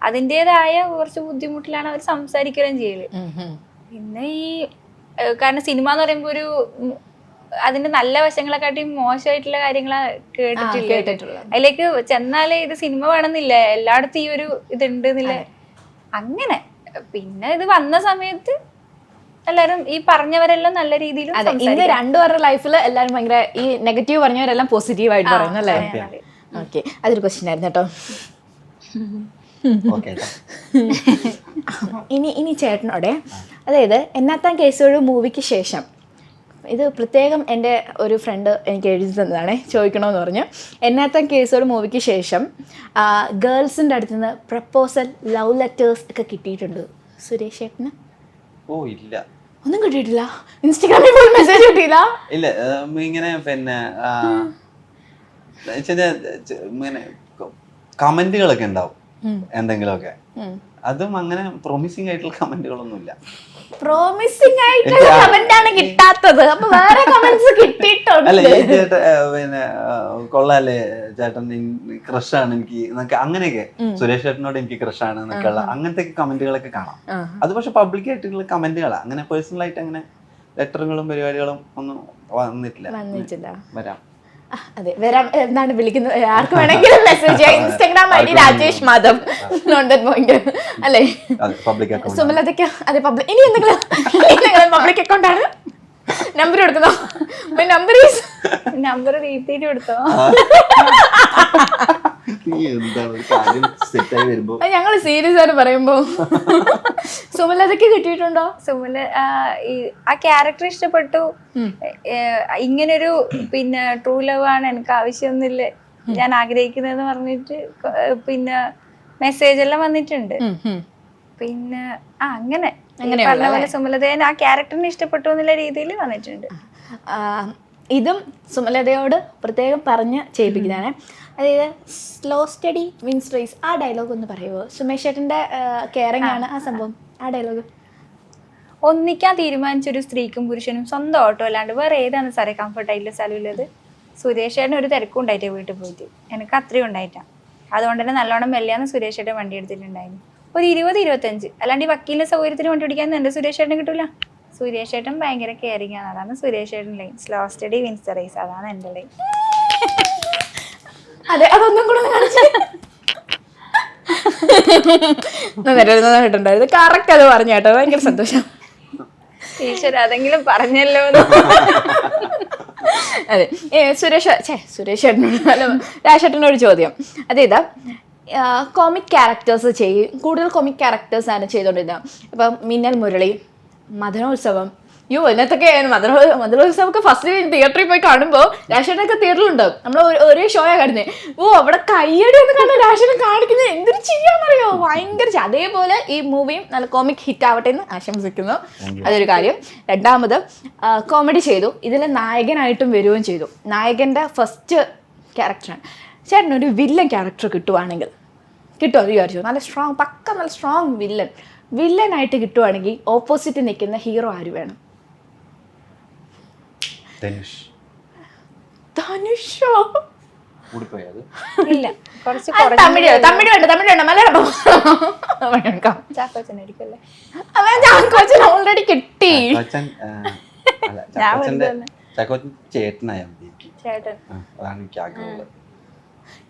അതിൻ്റെതായ കുറച്ച് ബുദ്ധിമുട്ടിലാണ് അവർ സംസാരിക്കുകയും ചെയ്യല്. പിന്നെ ഈ കാരണം സിനിമ എന്ന് പറയുമ്പോ ഒരു അതിന്റെ നല്ല വശങ്ങളെക്കാട്ടി മോശമായിട്ടുള്ള കാര്യങ്ങളാ കേട്ടിട്ടുള്ള. അതിലേക്ക് ചെന്നാലേ ഇത് സിനിമ വേണമെന്നില്ല, എല്ലായിടത്തും ഈ ഒരു ഇതുണ്ട് എന്നില്ല. അങ്ങനെ പിന്നെ ഇത് വന്ന സമയത്ത് എല്ലാരും ഈ പറഞ്ഞവരെല്ലാം നല്ല രീതിയിൽ രണ്ടുപേരുടെ ലൈഫിൽ എല്ലാരും ഭയങ്കര ഈ നെഗറ്റീവ് പറഞ്ഞവരെല്ലാം പോസിറ്റീവ് ആയിട്ട് പറയുന്നു അല്ലേ? ഓക്കെ, അതൊരു ക്വസ്റ്റ്യൻ ആയിരുന്നു കേട്ടോ. ഇനി ചേട്ടനോടെ, അതായത് എന്നാത്താൻ കേസോട് മൂവിക്ക് ശേഷം, ഇത് പ്രത്യേകം എൻ്റെ ഒരു ഫ്രണ്ട് എനിക്ക് എഴുതി തന്നതാണ്, ചോദിക്കണമെന്ന് പറഞ്ഞു. എന്നാത്താൻ കേസോട് മൂവിക്ക് ശേഷം ഗേൾസിൻ്റെ അടുത്ത് നിന്ന് പ്രപ്പോസൽ, ലവ് ലെറ്റേഴ്സ് ഒക്കെ കിട്ടിയിട്ടുണ്ട് സുരേഷ് ചേട്ടന്? ഓ ഇല്ല, ഒന്നും കിട്ടിയിട്ടില്ല. ഇൻസ്റ്റാഗ്രാമിൽ പോലും മെസ്സേജ് കിട്ടിയില്ല? ഇല്ല, ഇങ്ങനെ പിന്നെ ഇങ്ങനെ കമന്റുകളൊക്കെ ഉണ്ടാവും എന്തെങ്കിലുമൊക്കെ. അതും അങ്ങനെ പ്രോമിസിംഗ് ആയിട്ടുള്ള കമന്റുകളൊന്നുമില്ല. പ്രോമിസിംഗ് ആയിട്ടുള്ള കമന്റ് ആണ് കിട്ടാത്തത്. അപ്പൊ വേറെ കമന്റ്സ് കിട്ടിയിട്ടുണ്ട്. അല്ല പിന്നെ കൊള്ളാല്ലേ ചേട്ടൻ, ക്രഷാണ് എനിക്ക് എന്നൊക്കെ, അങ്ങനെയൊക്കെ സുരേഷ് ചേട്ടനോട് എനിക്ക് ക്രഷാണ് എന്നൊക്കെയുള്ള അങ്ങനത്തെ കമന്റുകളൊക്കെ കാണാം. അത് പക്ഷെ പബ്ലിക് ആയിട്ടുള്ള കമന്റുകളാണ്, അങ്ങനെ പേഴ്സണൽ ആയിട്ട് അങ്ങനെ ലെറ്ററുകളും പരിപാടികളും ഒന്നും വന്നിട്ടില്ല. വരാം, അതെ വരാം. എന്താണ് വിളിക്കുന്നത്, ആർക്ക് വേണമെങ്കിലും മെസ്സേജ് ചെയ്യാം. Instagram I D Rajesh Madhav അല്ലേ? സുമലതയ്ക്ക് അതെ പബ്ലിക്. ഇനി എന്തെങ്കിലും പബ്ലിക് അക്കൗണ്ട് ആണ്? നമ്പർ കൊടുക്കുന്നോ? നമ്പർ റീപ്പീറ്റ് കൊടുത്തോ? ഞങ്ങള് സീരിയസ് ആയിട്ട് പറയുമ്പോ സുമലതയ്ക്ക് കിട്ടിയിട്ടുണ്ടോ? സുമല ആ ക്യാരക്ടർ ഇഷ്ടപ്പെട്ടു. ഇങ്ങനൊരു പിന്നെ ട്രൂ ലവ് ആണ് എനിക്ക് ആവശ്യമൊന്നുമില്ല, ഞാൻ ആഗ്രഹിക്കുന്നതെന്ന് പറഞ്ഞിട്ട് പിന്നെ മെസ്സേജ് എല്ലാം വന്നിട്ടുണ്ട്. പിന്നെ അങ്ങനെ പറഞ്ഞ പോലെ സുമലതേനെ ആ ക്യാരക്ടറിനെ ഇഷ്ടപ്പെട്ടു എന്നുള്ള രീതിയിൽ വന്നിട്ടുണ്ട്. ഇതും സുമലതയോട് പ്രത്യേകം പറഞ്ഞ് ചെയ്യിപ്പിക്കുന്നതാണ്. അതായത് സ്ലോ സ്റ്റഡി വിൻസ് റേസ്, ആ ഡയലോഗ് ഒന്ന് പറയുമോ? സുമേഷ് ചേട്ടൻ്റെ കെയറിംഗ് ആണ് ആ സംഭവം, ആ ഡയലോഗ്. ഒന്നിക്കാൻ തീരുമാനിച്ചൊരു സ്ത്രീക്കും പുരുഷനും സ്വന്തം ഓട്ടോ അല്ലാണ്ട് വേറെ ഏതാണ് സാറേ കംഫർട്ടായിട്ടുള്ള സ്ഥലമുള്ളത്? സുരേഷ് ചേട്ടൻ ഒരു തിരക്കും ഉണ്ടായിട്ടേ വീട്ടിൽ പോയിട്ട്, എനിക്ക് അത്രയും ഉണ്ടായിട്ടാ. അതുകൊണ്ട് തന്നെ നല്ലോണം മെല്ലയാന്ന് സുരേഷ് ചേട്ടൻ വണ്ടി എടുത്തിട്ടുണ്ടായിരുന്നു. ഒരു 20-25, അല്ലാണ്ട് ഈ വക്കീലിന്റെ സൗകര്യത്തിന് വണ്ടി ഓടിക്കാൻ എൻ്റെ സുരേഷ് ചേട്ടൻ കിട്ടൂല. സുരേഷ് ചേട്ടൻ ഭയങ്കര കെയറിങ് ആണ്. അതാണ് സുരേഷ് ചേട്ടൻ line. Slow study wins the race, അതാണ് എൻ്റെ ലൈൻ. അതെ, അതൊന്നും കൂടെ കിട്ടുണ്ടായിരുന്നു. കറക്റ്റ് അത് പറഞ്ഞു കേട്ടോ, ഭയങ്കര സന്തോഷം. ടീച്ചർ അതെങ്കിലും പറഞ്ഞല്ലോ. അതെ, സുരേഷ് ചേട്ടനോട് അല്ല, രാജേട്ടനോട് ചോദ്യം. അതേതാ കോമിക് ക്യാരക്ടേഴ്സ് കൂടുതൽ കോമിക് ക്യാരക്ടേഴ്സാണ് ചെയ്തുകൊണ്ടിരുന്നത്. ഇപ്പം മിന്നൽ മുരളി, മദനോത്സവം. ഇതിനകത്തൊക്കെ മദനോത്സവമൊക്കെ ഫസ്റ്റ് തിയേറ്ററിൽ പോയി കാണുമ്പോൾ രാജേട്ടനൊക്കെ തിയേറ്ററിലുണ്ടാവും. നമ്മൾ ഒരേ ഷോയാണ് കാണുന്നത്. അവിടെ കയ്യടി ഒന്ന് കണ്ട രാജേട്ടൻ കാണിക്കുന്നത് എന്തൊരു ചെയ്യാന്നറിയോ, ഭയങ്കര. അതേപോലെ ഈ മൂവിയും നല്ല കോമിക് ഹിറ്റ് ആവട്ടെ എന്ന് ആശംസിക്കുന്നു. അതൊരു കാര്യം. രണ്ടാമത് കോമഡി ചെയ്തു, ഇതിൽ നായകനായിട്ടും വരികയും ചെയ്തു. നായകൻ്റെ ഫസ്റ്റ് ക്യാരക്ടറാണ്. ചേട്ടനൊരു വില്ലൻ ക്യാരക്ടർ കിട്ടുവാണെങ്കിൽ, കിട്ടുമോ വിചാരിച്ചു? നല്ല സ്ട്രോങ് വില്ലനായിട്ട് കിട്ടുവാണെങ്കിൽ ഓപ്പോസിറ്റ് നിൽക്കുന്ന ഹീറോ ആര് വേണം? ധനുഷോ? ഇല്ല, കുറച്ച് തമിഴ് വേണ്ട, മലയാളം ഓൾറെഡി കിട്ടി.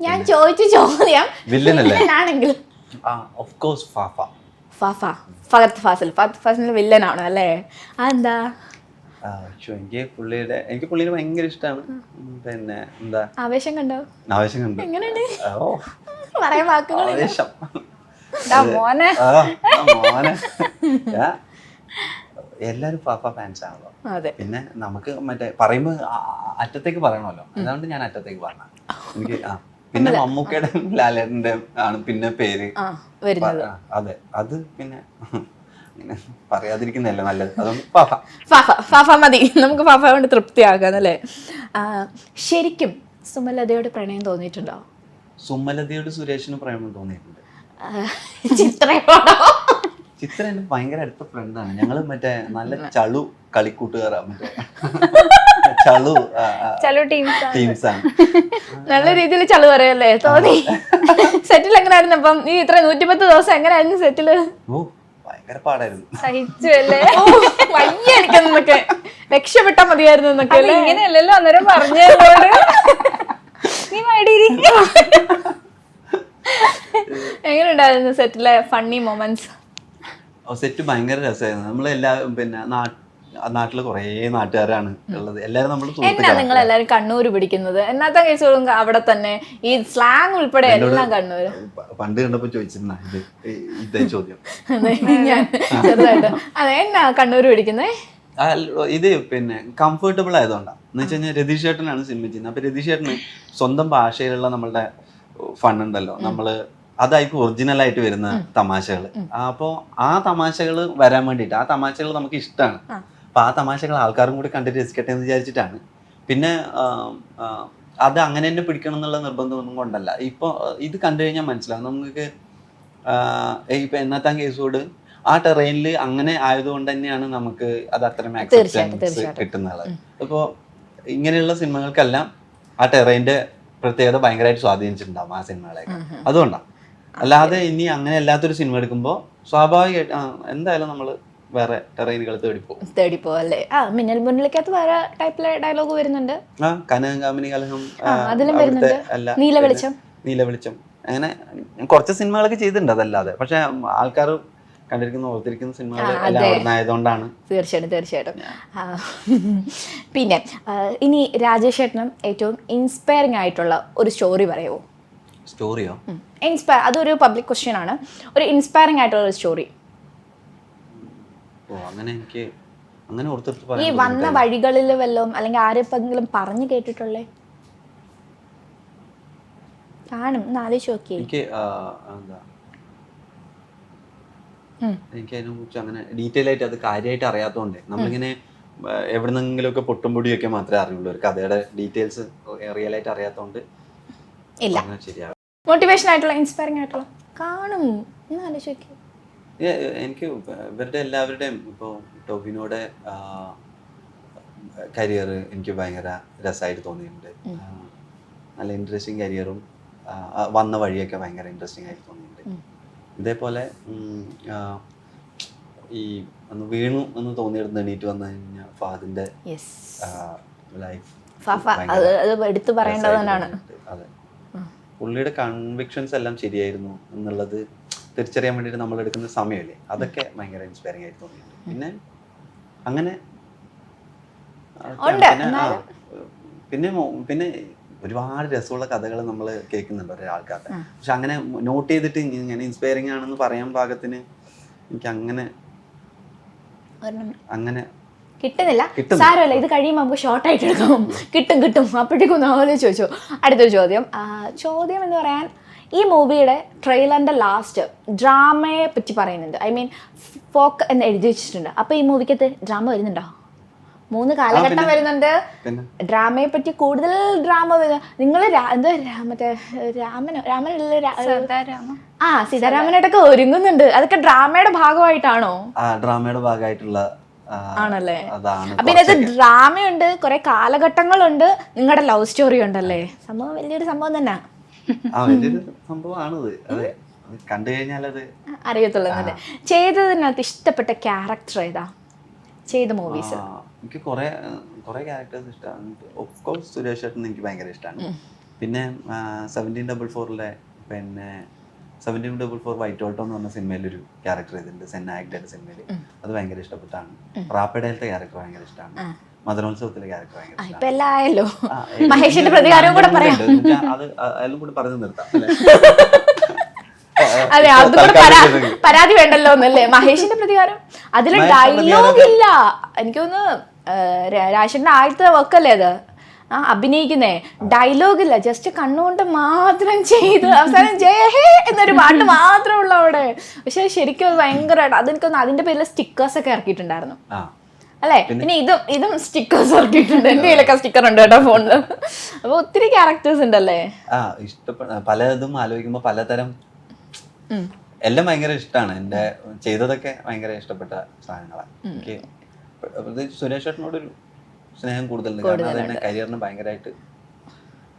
ഞാൻ ചോദിച്ച ചോദ്യം വില്ലനാണെങ്കിൽ ഫഹദ് ഫാസിൽ വില്ലനാണോ അല്ലേ? അതെന്താ? എനിക്ക് പുള്ളിനെ ഭയങ്കര ഇഷ്ടമാണ്. പിന്നെ എന്താ ആവേശം കണ്ടോ? എങ്ങനെയുണ്ട് പറയാൻ വാക്കുകൾ? എല്ലാരും ഫാഫ ഫാൻസ് ആണല്ലോ. പിന്നെ നമുക്ക് മറ്റേ പറയുമ്പോ അറ്റത്തേക്ക് പറയണമല്ലോ, അതുകൊണ്ട് ഞാൻ അറ്റത്തേക്ക് പറഞ്ഞ. എനിക്ക് പിന്നെ മമ്മൂക്കയുടെ ലാലേട്ടന്റെ ആണ് പിന്നെ പേര്. അതെ, അത് പിന്നെ പറയാതിരിക്കുന്നതല്ലേ നല്ലത്. അതുകൊണ്ട് ഫാഫ മതി, നമുക്ക് ഫാഫ കൊണ്ട് തൃപ്തിയാകാം അല്ലേ? ശരിക്കും സുമലതയോട് പ്രണയം തോന്നിയിട്ടുണ്ടോ? സുമലതയോട് സുരേഷിന് പ്രേമം തോന്നിയിട്ടുണ്ട്. ചിത്ര എന്റെ ഭയങ്കര അടുത്ത ഫ്രണ്ടാണ്. ഞങ്ങള് മറ്റേ നല്ല ചളു കളിക്കൂട്ടുകാരാ, മറ്റേ ചളു ടീംസാണ്. നല്ല രീതിയിൽ ചളു പറയല്ലേ തോന്നി. സെറ്റിൽ എങ്ങനെയായിരുന്നു? അപ്പം ഈ ഇത്ര 110 ദിവസം എങ്ങനെയായിരുന്നു സെറ്റില്? ഭയങ്കര പാടായിരുന്നു. സഹിച്ചല്ലേ? വയ്യ എനിക്കെന്നൊക്കെ, രക്ഷപ്പെട്ടാ മതിയായിരുന്നു എന്നൊക്കെ. ഇങ്ങനെയല്ലല്ലോ അന്നേരം പറഞ്ഞോട്. നീ മടിയിരി. എങ്ങനെയുണ്ടായിരുന്നു സെറ്റിലെ ഫണ്ണി മൊമെന്റ്സ്? സെറ്റ് ഭയങ്കര രസമായിരുന്നു. നമ്മളെല്ലാവരും പിന്നെ നാട്ടില് കുറേ നാട്ടുകാരാണ് ഉള്ളത്. എല്ലാരും നമ്മൾ നിങ്ങൾ എല്ലാരും കണ്ണൂര് പിടിക്കുന്നത് എന്നാത്ത കേസുകളും അവിടെ തന്നെ, ഈ സ്ലാങ് ഉൾപ്പെടെ എല്ലാം കണ്ണൂര്. പണ്ട് കണ്ടപ്പോ ചോദിച്ചിരുന്ന ഇതേ ചോദ്യം ഞാൻ ചെറുതായിട്ട്. അതെ, എന്നാ കണ്ണൂര് പിടിക്കുന്നേ? ഇത് പിന്നെ കംഫർട്ടബിൾ ആയതുകൊണ്ടാണ്. എന്ന് വെച്ച് കഴിഞ്ഞാൽ രതീഷ് ചേട്ടനാണ് സിനിമ ചെയ്യുന്നത്. അപ്പൊ രതീഷ് ചേട്ടന് സ്വന്തം ഭാഷയിലുള്ള നമ്മളുടെ ഫണ്ണുണ്ടല്ലോ, നമ്മള് അതായിരിക്കും ഒറിജിനൽ ആയിട്ട് വരുന്ന തമാശകൾ. അപ്പോൾ ആ തമാശകൾ വരാൻ വേണ്ടിയിട്ട്, ആ തമാശകൾ നമുക്ക് ഇഷ്ടമാണ്. അപ്പൊ ആ തമാശകൾ ആൾക്കാരും കൂടി കണ്ടിട്ട് രസിക്കട്ടെ എന്ന് വിചാരിച്ചിട്ടാണ്. പിന്നെ അത് അങ്ങനെ തന്നെ പിടിക്കണം എന്നുള്ള നിർബന്ധമൊന്നും കൊണ്ടല്ല. ഇപ്പൊ ഇത് കണ്ടു കഴിഞ്ഞാൽ മനസ്സിലാവും നമുക്ക്. ഇപ്പൊ എന്നാത്താൻ കേസോട് ആ ടെറൈനിൽ അങ്ങനെ ആയതുകൊണ്ട് തന്നെയാണ് നമുക്ക് അത് അത്രയും ആക്സെപ്റ്റൻസ് കിട്ടുന്നത്. ഇപ്പോ ഇങ്ങനെയുള്ള സിനിമകൾക്കെല്ലാം ആ ടെറൈൻ്റെ പ്രത്യേകത ഭയങ്കരമായിട്ട് സ്വാധീനിച്ചിട്ടുണ്ടാവും ആ സിനിമകളെ. അതുകൊണ്ടാണ്. അല്ലാതെ ഇനി അങ്ങനെ അല്ലാത്തൊരു സിനിമ എടുക്കുമ്പോൾ സ്വാഭാവികമായിട്ട് എന്തായാലും നമ്മള് വേറെ ടെറൈനുകൾ തേടിപ്പോ അല്ലേ? മിന്നൽ മുന്നിലേക്കകത്ത് വേറെ ടൈപ്പിലെ ഡയലോഗ് വരുന്നുണ്ട്. കനകം കാമിനി കലഹം, നീലവെളിച്ചം, അങ്ങനെ കുറച്ച് സിനിമകളൊക്കെ ചെയ്തിട്ടുണ്ട്. അതല്ലാതെ പക്ഷെ ആൾക്കാർ ഓർത്തിരിക്കുന്ന സിനിമകൾ എല്ലാം ആയതുകൊണ്ടാണ്. തീർച്ചയായിട്ടും. പിന്നെ ഇനി രാജേഷ് ചേട്ടനും ഏറ്റവും ഇൻസ്പയറിംഗ് ആയിട്ടുള്ള ഒരു സ്റ്റോറി പറയുമോ? സ്റ്റോറിയോ? അതൊരു പബ്ലിക് ക്വസ്റ്റ്യൻ ആണ്. ഒരു ഇൻസ്പയറിംഗ് ആയിട്ടുള്ള ഒരു സ്റ്റോറി. ഈ വന്ന വഴികളിൽ വല്ലതും അല്ലെങ്കിൽ ആരെങ്കിലും പറഞ്ഞു കേട്ടിട്ടുള്ളേ കാണും, ആലോചിച്ച് നോക്കിയേ. എനിക്ക് അതിനെ കുറിച്ച് അങ്ങനെ ഡീറ്റെയിൽ ആയിട്ട് അത് കാര്യമായിട്ട് അറിയാത്തതുകൊണ്ട് നമ്മളിങ്ങനെ എവിടെന്നെങ്കിലും ഒക്കെ പൊട്ടുംപൊടിയൊക്കെ മാത്രമേ അറിയുള്ളൂ. ഒരു കഥയുടെ ഡീറ്റെയിൽസ് റിയൽ ആയിട്ട് അറിയാത്തതുകൊണ്ട് ഇല്ല. ശരിയാവും. മോട്ടിവേഷൻ ആയിട്ടുള്ള ഇൻസ്പയറിംഗ് ആയിട്ടുള്ള കാണും എന്ന് ആലോചിക്കും. എനിക്ക് ഇവരുടെ എല്ലാവരുടെയും ഇപ്പോൾ ടോവിനോയുടെ കരിയർ എനിക്ക് ഭയങ്കര രസമായിട്ട് തോന്നിയിട്ടുണ്ട്. നല്ല ഇൻട്രസ്റ്റിംഗ് കരിയറും വന്ന വഴിയൊക്കെ ഭയങ്കര ഇൻട്രസ്റ്റിംഗ് ആയിട്ട് തോന്നിയിട്ടുണ്ട്. ഇതേപോലെ ഈ ഒന്ന് വീണു എന്ന് തോന്നിയെടുത്ത് എണീറ്റ് വന്നു കഴിഞ്ഞാൽ ഫഹദിന്റെ ലൈഫ് എടുത്തു പറയേണ്ടത് തന്നെയാണ്. അതെ, പുള്ളിയുടെ കൺവിക്ഷൻസ് എല്ലാം ശരിയായിരുന്നു എന്നുള്ളത് തിരിച്ചറിയാൻ വേണ്ടിയിട്ട് നമ്മൾ എടുക്കുന്ന സമയമല്ലേ, അതൊക്കെ ഭയങ്കര ഇൻസ്പയറിംഗ് ആയിട്ട് തോന്നിയിട്ടുണ്ട്. പിന്നെ അങ്ങനെ പിന്നെ പിന്നെ ഒരുപാട് രസമുള്ള കഥകൾ നമ്മൾ കേൾക്കുന്നുണ്ട് ഒരാൾക്കാരുടെ. പക്ഷെ അങ്ങനെ നോട്ട് ചെയ്തിട്ട് ഇങ്ങനെ ഇൻസ്പയറിംഗ് ആണെന്ന് പറയാൻ പാകത്തിന് എനിക്ക് അങ്ങനെ കിട്ടുന്നില്ല. സാരമല്ല, ഇത് കഴിയുമ്പോൾ നമുക്ക് ഷോർട്ട് ആയിട്ട് എടുക്കാം. കിട്ടും. അപ്പോഴത്തേക്കും ഒന്ന് ആലോചിച്ച് ചോദിച്ചു. അടുത്തൊരു ചോദ്യം എന്ന് പറയാൻ, ഈ മൂവിയുടെ ട്രെയിലറിന്റെ ലാസ്റ്റ് ഡ്രാമയെ പറ്റി പറയുന്നുണ്ട്. ഐ മീൻ ഫോക്ക് എന്ന് എഴുതി വെച്ചിട്ടുണ്ട്. അപ്പൊ ഈ മൂവിക്കകത്ത് ഡ്രാമ വരുന്നുണ്ടോ? 3 കാലഘട്ടം വരുന്നുണ്ട്. ഡ്രാമയെ പറ്റി കൂടുതൽ ഡ്രാമ നിങ്ങൾ മറ്റേ സീതാരാമനായിട്ടൊക്കെ ഒരുങ്ങുന്നുണ്ട്. അതൊക്കെ ഡ്രാമയുടെ ഭാഗമായിട്ടാണോ? ഡ്രാമയുടെ ഭാഗമായിട്ടുള്ള ആണല്ലേ. അപ്പൊ ഇതിനകത്ത് ഡ്രാമയുണ്ട്, കുറെ കാലഘട്ടങ്ങളുണ്ട്, നിങ്ങളുടെ ലവ് സ്റ്റോറി ഉണ്ടല്ലേ. സംഭവം വലിയൊരു സംഭവം തന്നെ. സംഭവമാണത്. അതെ, കണ്ടു കഴിഞ്ഞാൽ അത് അറിയത്തുള്ളൂ. ചെയ്തതിനകത്ത് ഇഷ്ടപ്പെട്ട ക്യാരക്ടർ ഏതാ? ചെയ്ത മൂവീസ് എനിക്ക് കുറെ ക്യാരക്ടേഴ്സ് ഇഷ്ടമാണ്. ഓഫ് കോഴ്സ് സുരേഷ് ഏട്ടൻ എനിക്ക് ഭയങ്കര ഇഷ്ടമാണ്. പിന്നെ 1744 പിന്നെ 1744 വൈറ്റ് ഓൾട്ടോ എന്ന് പറഞ്ഞ സിനിമയിലൊരു ക്യാരക്ടർ ചെയ്തിട്ടുണ്ട്, സെൻ ആക്ടയുടെ സിനിമയിൽ. അത് ഭയങ്കര ഇഷ്ടപ്പെട്ടാണ്. റാപ്പിഡയിലത്തെ ക്യാരക്ടർ ഭയങ്കര ഇഷ്ടമാണ്. മദനോത്സവത്തിലെ ക്യാരക്ടർ ഭയങ്കര ഇഷ്ടമാണ്. മഹേഷിന്റെ പ്രതികാരവും കൂടെ പറയാം. അത് അതെല്ലാം കൂടി പറഞ്ഞു നിർത്താം. അതെ, അതുകൂടെ പരാതി വേണ്ടല്ലോ എന്നല്ലേ. മഹേഷിന്റെ പ്രതികാരം അതിൽ ഡയലോഗ് ഇല്ല. എനിക്ക് തോന്നുന്നു രാശന്റെ ആദ്യത്തെ വർക്കല്ലേ അത്. അഭിനയിക്കുന്നേ, ഡയലോഗ് ഇല്ല, ജസ്റ്റ് കണ്ണുകൊണ്ട് മാത്രം ചെയ്ത് അവസാനം ജയ ഹേ എന്നൊരു പാട്ട് മാത്രമേ ഉള്ളൂ അവിടെ. പക്ഷെ ശരിക്കും ഭയങ്കരമായിട്ട് അതെനിക്കൊന്ന് അതിന്റെ പേരിൽ സ്റ്റിക്കേഴ്സ് ഒക്കെ ഇറക്കിയിട്ടുണ്ടായിരുന്നു അല്ലേ. പിന്നെ ഇതും സ്റ്റിക്കേഴ്സ് ഇറക്കിയിട്ടുണ്ട്. എന്റെ കയ്യിലൊക്കെ സ്റ്റിക്കർ ഉണ്ട് കേട്ടോ ഫോണില്. അപ്പൊ ഒത്തിരി ക്യാരക്ടേഴ്സ് ഉണ്ടല്ലേ. പലതും ആലോചിക്കുമ്പോ പലതരം എല്ലാം ഭയങ്കര ഇഷ്ടമാണ്. എന്റെ ചെയ്തതൊക്കെ ഭയങ്കര ഇഷ്ടപ്പെട്ട സാധനങ്ങളാണ്. എനിക്ക് സുരേഷ് ഏട്ടനോടൊരു സ്നേഹം കൂടുതലുണ്ട്. കാരണം അതെന്നെ കരിയറിന് ഭയങ്കരമായിട്ട്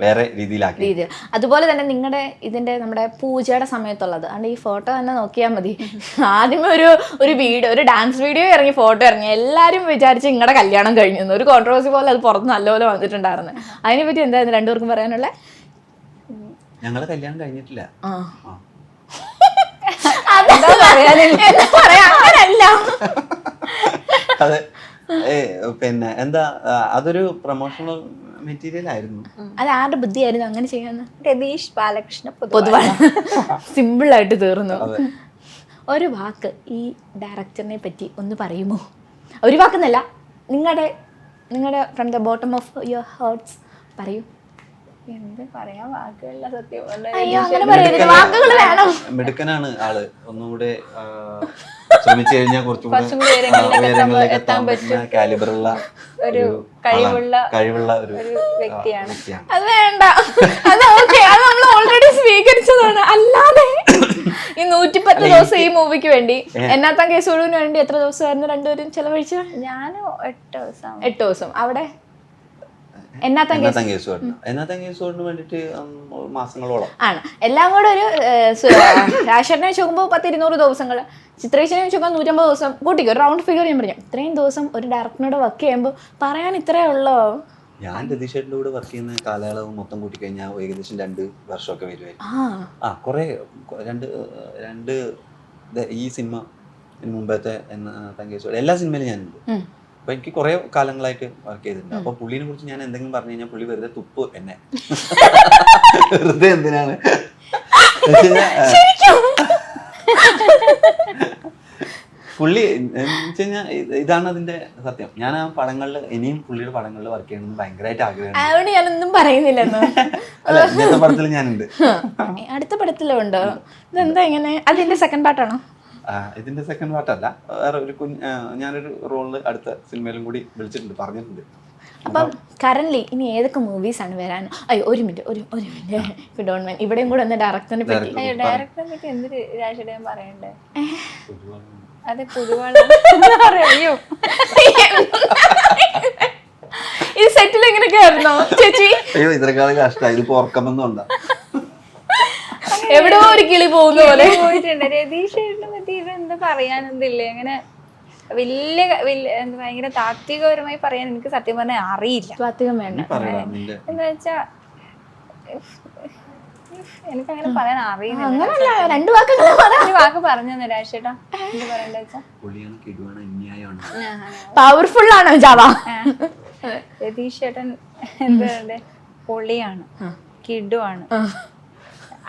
വേറെ രീതിയിലാക്കി. അതുപോലെ തന്നെ നിങ്ങളുടെ നമ്മുടെ പൂജയുടെ സമയത്തുള്ളത് അതുകൊണ്ട് ഈ ഫോട്ടോ തന്നെ നോക്കിയാൽ മതി. ആദ്യമേ ഒരു ഡാൻസ് വീഡിയോ ഇറങ്ങി, ഫോട്ടോ ഇറങ്ങി, എല്ലാവരും വിചാരിച്ച് നിങ്ങളുടെ കല്യാണം കഴിഞ്ഞു. ഒരു കോൺട്രവേഴ്സി പോലെ അത് പുറത്ത് നല്ലപോലെ വന്നിട്ടുണ്ടായിരുന്നു. അതിനെപ്പറ്റി എന്തായിരുന്നു രണ്ടുപേർക്കും പറയാനുള്ള? ഞങ്ങള് കല്യാണം കഴിഞ്ഞിട്ടില്ല. അതെ, പിന്നെ എന്താ, അതൊരു പ്രൊമോഷണൽ മെറ്റീരിയൽ ആയിരുന്നു. അത് ആരുടെ ബുദ്ധിയായിരുന്നു അങ്ങനെ ചെയ്യാന്ന്? രതീഷ് ബാലകൃഷ്ണ പൊതുവാണ്. സിമ്പിൾ ആയിട്ട് തീർന്നു. ഒരു വാക്ക് ഈ ഡയറക്ടറിനെ പറ്റി ഒന്ന് പറയുമോ? ഒരു വാക്കെന്നല്ല, നിങ്ങളുടെ from the bottom of your hearts പറയൂ. എന്ത് പറയാ, വാക്കുകളില്ല സത്യം. മിടുക്കനാണ് ആള്. ഒന്നുകൂടെ ശ്രമിച്ചു കഴിഞ്ഞാൽ കുറച്ചുകൂടെ ഉയരങ്ങളിലേക്ക് എത്താൻ പറ്റുന്ന കാലിബറുള്ള ഒരു കഴിവുള്ള ഒരു വ്യക്തിയാണ്. അത് വേണ്ട, അത് ഓക്കെ, അത് നമ്മൾ ഓൾറെഡി സ്വീകരിച്ചതാണ്. അല്ലാതെ ഈ 110 ദിവസം ഈ മൂവിക്ക് വേണ്ടി എന്നാത്താൻ കേസുവിന് വേണ്ടി എത്ര ദിവസമായിരുന്നു രണ്ടുപേരും ചെലവഴിച്ചത്? ഞാൻ 8 ദിവസം. അവിടെ എന്നാത്താൻ കേസുകൊണ്ട് വേണ്ടിട്ട് മാസങ്ങളോളം ആണ്. എല്ലാം കൂടെ ഒരു രാശനെ വെച്ച് നോക്കുമ്പോൾ 100-200 ദിവസങ്ങൾ, ചിത്രേശനെ വെച്ച് നോക്കുമ്പോൾ 150 ദിവസം കൂട്ടിക്കോ. ഒരു റൗണ്ട് ഫിഗർ ഞാൻ പറഞ്ഞു. ഇത്രയും ദിവസം ഒരു ഡയറക്ടറിനോട് വർക്ക് ചെയ്യുമ്പോൾ പറയാൻ ഇത്രേ ഉള്ളോ? ഞാൻ രതീഷേട്ടൻ്റെ കൂടെ വർക്ക് ചെയ്യുന്ന കാലയളവ് മൊത്തം കൂട്ടിക്കഴിഞ്ഞാൽ ഏകദേശം 2 വർഷമൊക്കെ വരുമായിരുന്നു. കുറെ രണ്ട് ഈ സിനിമ മുമ്പത്തെ എന്നാത്താൻ കേസുകൾ എല്ലാ സിനിമയിലും ഞാനുണ്ട്. അപ്പൊ എനിക്ക് കുറെ കാലങ്ങളായിട്ട് വർക്ക് ചെയ്തിട്ടുണ്ട്. അപ്പൊ പുള്ളിനെ കുറിച്ച് ഞാൻ എന്തെങ്കിലും പറഞ്ഞു കഴിഞ്ഞാൽ പുള്ളി വെറുതെ തുപ്പ് എന്നെ. വെറുതെ എന്തിനാണ് പുള്ളി വെച്ചുകഴിഞ്ഞാൽ ഇതാണ് അതിന്റെ സത്യം. ഞാൻ ആ പടങ്ങളിൽ ഇനിയും പുള്ളിയുടെ പടങ്ങളിൽ വർക്ക് ചെയ്യണമെന്ന് ഭയങ്കരമായിട്ട് ആഗ്രഹമാണ്. ഞാനൊന്നും പറയുന്നില്ലെന്ന്. അല്ല, ഇന്നത്തെ പടത്തിൽ ഞാനുണ്ട്. അടുത്ത പടത്തിലും ഉണ്ടോ? ഇതെന്താ ഇങ്ങനെ? അതിന്റെ സെക്കൻഡ് പാർട്ടാണോ? ഇതിന്റെ സെക്കൻഡ് പാർട്ടല്ല, വേറെ ഒരു ഞാനൊരു റോളിൽ അടുത്ത സിനിമയിലും കൂടി വിളിച്ചിട്ടുണ്ട്, പറഞ്ഞിട്ടുണ്ട്. അപ്പം കറന്റ് ഇനി ഏതൊക്കെ മൂവീസ് ആണ് വരാൻ? അയ്യോ ഒരു മിനിറ്റ് ഒരു മിനിറ്റ് ഡോണ്ട് മൈൻഡ്, ഇവിടെയും കൂടെ ഒന്ന് ഡയറക്ടറിനെ പറ്റി. ഡയറക്ടറെ പറ്റി എന്തൊരു രാശിയുടെ പറയണ്ടേ? അതെ, പുതുവാള്. അയ്യോ ഈ സെറ്റിൽ എങ്ങനെയൊക്കെ ആയിരുന്നോ ചേച്ചി? അയ്യോ ഇതിനേക്കാളും കഷ്ടമായി, ഇതിപ്പോ ഉറക്കമെന്നുണ്ടാ, എവിടെയോ ഒരു കിളി പോകുന്ന പോലെ പോയിട്ടുണ്ട്. രതീഷേട്ടനെ പറ്റി എന്താ പറയാനെന്തില്ലേ, അങ്ങനെ വലിയ എന്താ ഭയങ്കര താത്വികപരമായി പറയാൻ എനിക്ക് സത്യം പറഞ്ഞാൽ അറിയില്ല. താത്വികം വേണ്ട, എന്താ വെച്ചാ എനിക്ക് അങ്ങനെ പറയാൻ അറിയില്ല. അങ്ങനല്ല, രണ്ട് വാക്കുകൾ ഒരു വാക്ക് പറഞ്ഞു രാജേട്ടാ, എന്ത് പറയണ്ട വെച്ചാ പവർഫുൾ ആണോ ജാവ? രതീഷ് ചേട്ടൻ എന്താ പറയണ്ടേ, പൊളിയാണ്, കിടുവാണ്,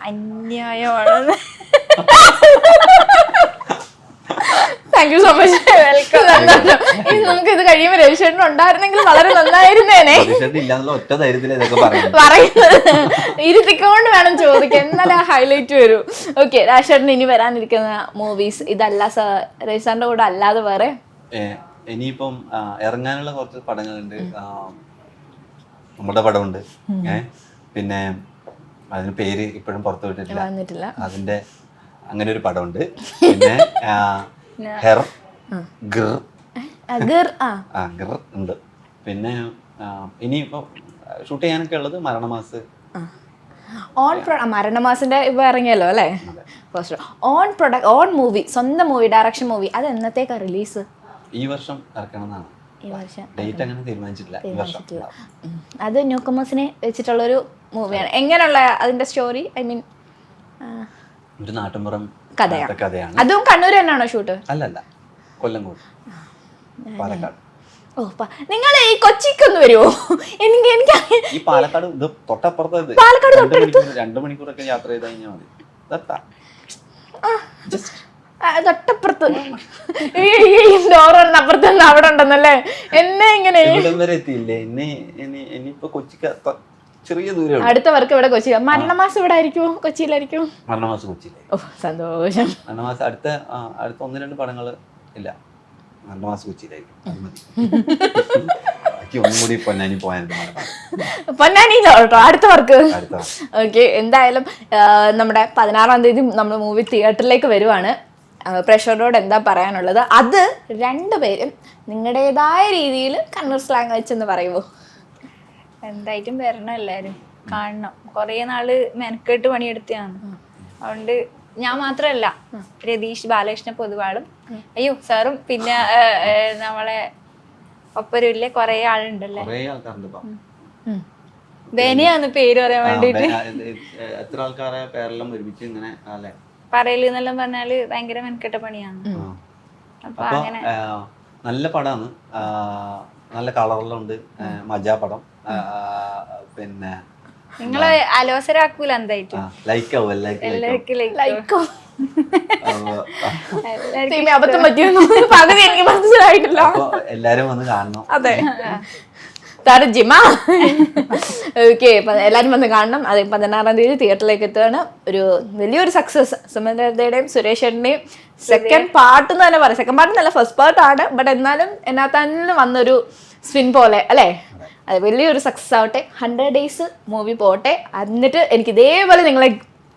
അന്യായമാണ്. Thank you so much, welcome. നമുക്ക് ഇത് കഴിയുമ്പോൾ രവിശേട്ടൻ ഉണ്ടായിരുന്നെങ്കിൽ വളരെ നന്നായിരുന്നേനെ. ഒറ്റ ധൈര്യത്തില് ഇതൊക്കെ പറയുന്നത് ഇരുത്തിക്കൊണ്ട് വേണം ചോദിക്കാൻ, എന്നാലേ ഹൈലൈറ്റ് വരൂ. ഓക്കെ, രാജേട്ടൻ ഇനി വരാനിരിക്കുന്ന മൂവീസ് ഇതല്ല രവിസാറിന്റെ കൂടെ അല്ലാതെ വേറെ? ഇനിയിപ്പം ഇറങ്ങാനുള്ള കുറച്ച് പടങ്ങളുണ്ട്. നമ്മുടെ പടമുണ്ട്, പിന്നെ അതിന് പേര് ഇപ്പോഴും പുറത്തു വിട്ടിട്ടില്ല. അതിന്റെ അങ്ങനെ ഒരു പടമുണ്ട്. പിന്നെ ഹെർ ഗിർ ഉണ്ട്. പിന്നെ ഇനിയിപ്പോ ഷൂട്ട് ചെയ്യാനൊക്കെ ഉള്ളത് മരണമാസ്. മരണമാസിന്റെ ഇപ്പൊ ഇറങ്ങിയല്ലോ അല്ലേ? ഓൺ മൂവി, സ്വന്തം മൂവി, ഡയറക്ഷൻ മൂവി, അത് എന്നത്തേക്കാ റിലീസ്? ഈ വർഷം ഇറക്കണമെന്നാണ്. ഈ വർഷം ഡേറ്റ് അങ്ങനെ തീരുമാനിച്ചിട്ടില്ല. അത് ന്യൂ കമേഴ്സിനെ വെച്ചിട്ടുള്ളൊരു മൂവിയാണ്. എങ്ങനെയുള്ള അതിന്റെ സ്റ്റോറി? ഐ മീൻ ഒരു നാട്ടുമ്പുറം കഥയാണ്. അതും കണ്ണൂർ തന്നെയാണോ ഷൂട്ട്? അല്ലല്ല, കൊല്ലംകോട്, പാലക്കാട്. ഓ, നിങ്ങൾ ഈ കൊച്ചിക്കൊന്ന് വരുമോ? എനിക്ക് ഈ പാലക്കാട് ഇത് തൊട്ടപ്പുറത്ത്, പാലക്കാട് 2 മണിക്കൂറൊക്കെ യാത്ര ചെയ്ത് കഴിഞ്ഞാൽ മതി. തൊട്ടപ്പുറത്ത് ഡോറപ്പുറത്ത് അവിടെ ഉണ്ടെന്നല്ലേ? എന്നെ ഇങ്ങനെ വരെ എത്തിയില്ലേ? ഇനിയിപ്പോ കൊച്ചിക്ക് ചെറിയ ദൂരം. അടുത്ത വർക്ക് ഇവിടെ കൊച്ചി. മരണമാസം ഇവിടെ ആയിരിക്കുമോ? കൊച്ചിയിലായിരിക്കും? മരണമാസം കൊച്ചിയിലെ. ഓ, സന്തോഷം. മരണമാസം അടുത്ത 1-2 പടങ്ങൾ ഇല്ല, മരണമാസം കൊച്ചിയിലായിരിക്കും. ഒന്നും കൂടി പൊന്നാനി പോയാനുണ്ട്. പൊന്നാനിയിലോ കേട്ടോ അടുത്ത വർക്ക്. ഓക്കെ, എന്തായാലും നമ്മുടെ 16-ാം തീയതി നമ്മൾ മൂവി തിയേറ്ററിലേക്ക് വരുവാണ്. പ്രേക്ഷകരോട് എന്താ പറയാനുള്ളത്? അത് രണ്ടുപേരും നിങ്ങളുടേതായ രീതിയിൽ കണ്ണൂർ സ്ലാങ് വെച്ചെന്ന് പറയുമോ? എന്തായിട്ടും വരണം, എല്ലാരും കാണണം. കൊറേ നാള് മെനക്കെട്ട് പണിയെടുത്തതാണ്. അതുകൊണ്ട് ഞാൻ മാത്രല്ല, രതീഷ്, ബാലകൃഷ്ണ പൊതുവാളും, അയ്യോ സാറും, പിന്നെ നമ്മളെ ഒപ്പരൂല്ലേ കൊറേ ആളുണ്ടല്ലേ. ബെനിയാന്ന് പേര് പറയാൻ വേണ്ടിട്ട്. എത്ര ആൾക്കാരെ പേരെല്ലാം ഒരുമിച്ച് ഇങ്ങനെ പറയല് എന്നെല്ലാം പറഞ്ഞാല് ഭയങ്കര മെനക്കെട്ട പണിയാണ്. അപ്പൊ അങ്ങനെ നല്ല പടമാണ്, നല്ല കളറിലുണ്ട്, മജാ പടം. പിന്നെ നിങ്ങളെ അലോസരാക്കൂല എന്തായിട്ടും. അബദ്ധം പറ്റിയൊന്നും പകുതി എനിക്ക് മനസ്സിലായിട്ടില്ല. എല്ലാരും വന്ന് കാണണം. അതെ, തർജിമ. ഓക്കെ, എല്ലാരും വന്ന് കാണണം. അത് 16-ാം തീയതി തിയേറ്ററിലേക്ക് എത്തുകയാണ്. ഒരു വലിയൊരു സക്സസ്. സുമലതയുടെയും സുരേഷേട്ടന്റെയും സെക്കൻഡ് പാർട്ട് എന്ന് തന്നെ പറയാം. സെക്കൻഡ് പാർട്ട് എന്നല്ല, ഫസ്റ്റ് പാർട്ടാണ്. ബട്ട് എന്നാലും എന്നാത്തന്നെ വന്നൊരു സ്പിൻ പോലെ അല്ലേ? അത് വലിയൊരു സക്സസ് ആവട്ടെ. 100 days മൂവി പോട്ടെ. എന്നിട്ട് എനിക്ക് ഇതേപോലെ നിങ്ങളെ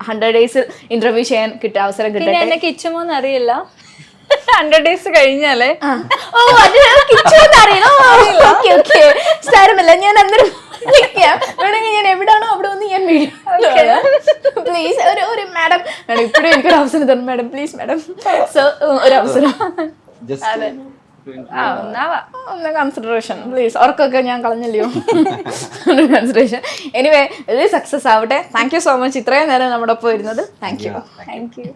100 days ഇന്റർവ്യൂ ചെയ്യാൻ കിട്ടിയ അവസരം കിട്ടട്ടെ. എന്നെ കിച്ചുമോന്ന് അറിയില്ല, 100 days കഴിഞ്ഞാലേ. ഓ, അത് കിച്ചുമോന്ന് അറിയില്ല. ഓക്കെ ഓക്കെ, സാരമില്ല, ഞാൻ അന്നേരം വിളിക്കാം. വേണമെങ്കിൽ ഞാൻ എവിടാണോ അവിടെ ഒന്ന് ഞാൻ പ്ലീസ്. ഒരു മാഡം ഇപ്പോഴും എനിക്കൊരു അവസരം തരണം മാഡം, പ്ലീസ് മാഡം. സോ ഒരു അവസരം ഒന്ന് കൺസിഡറേഷൻ പ്ലീസ്. ഉറക്കൊക്കെ ഞാൻ കളഞ്ഞല്ലോ, കൺസിഡറേഷൻ. എനിവേ, വലിയ സക്സസ് ആവട്ടെ. താങ്ക് യു സോ മച്ച് ഇത്രയും നേരം നമ്മുടെ ഒപ്പം ഇരുന്നത്. Thank U.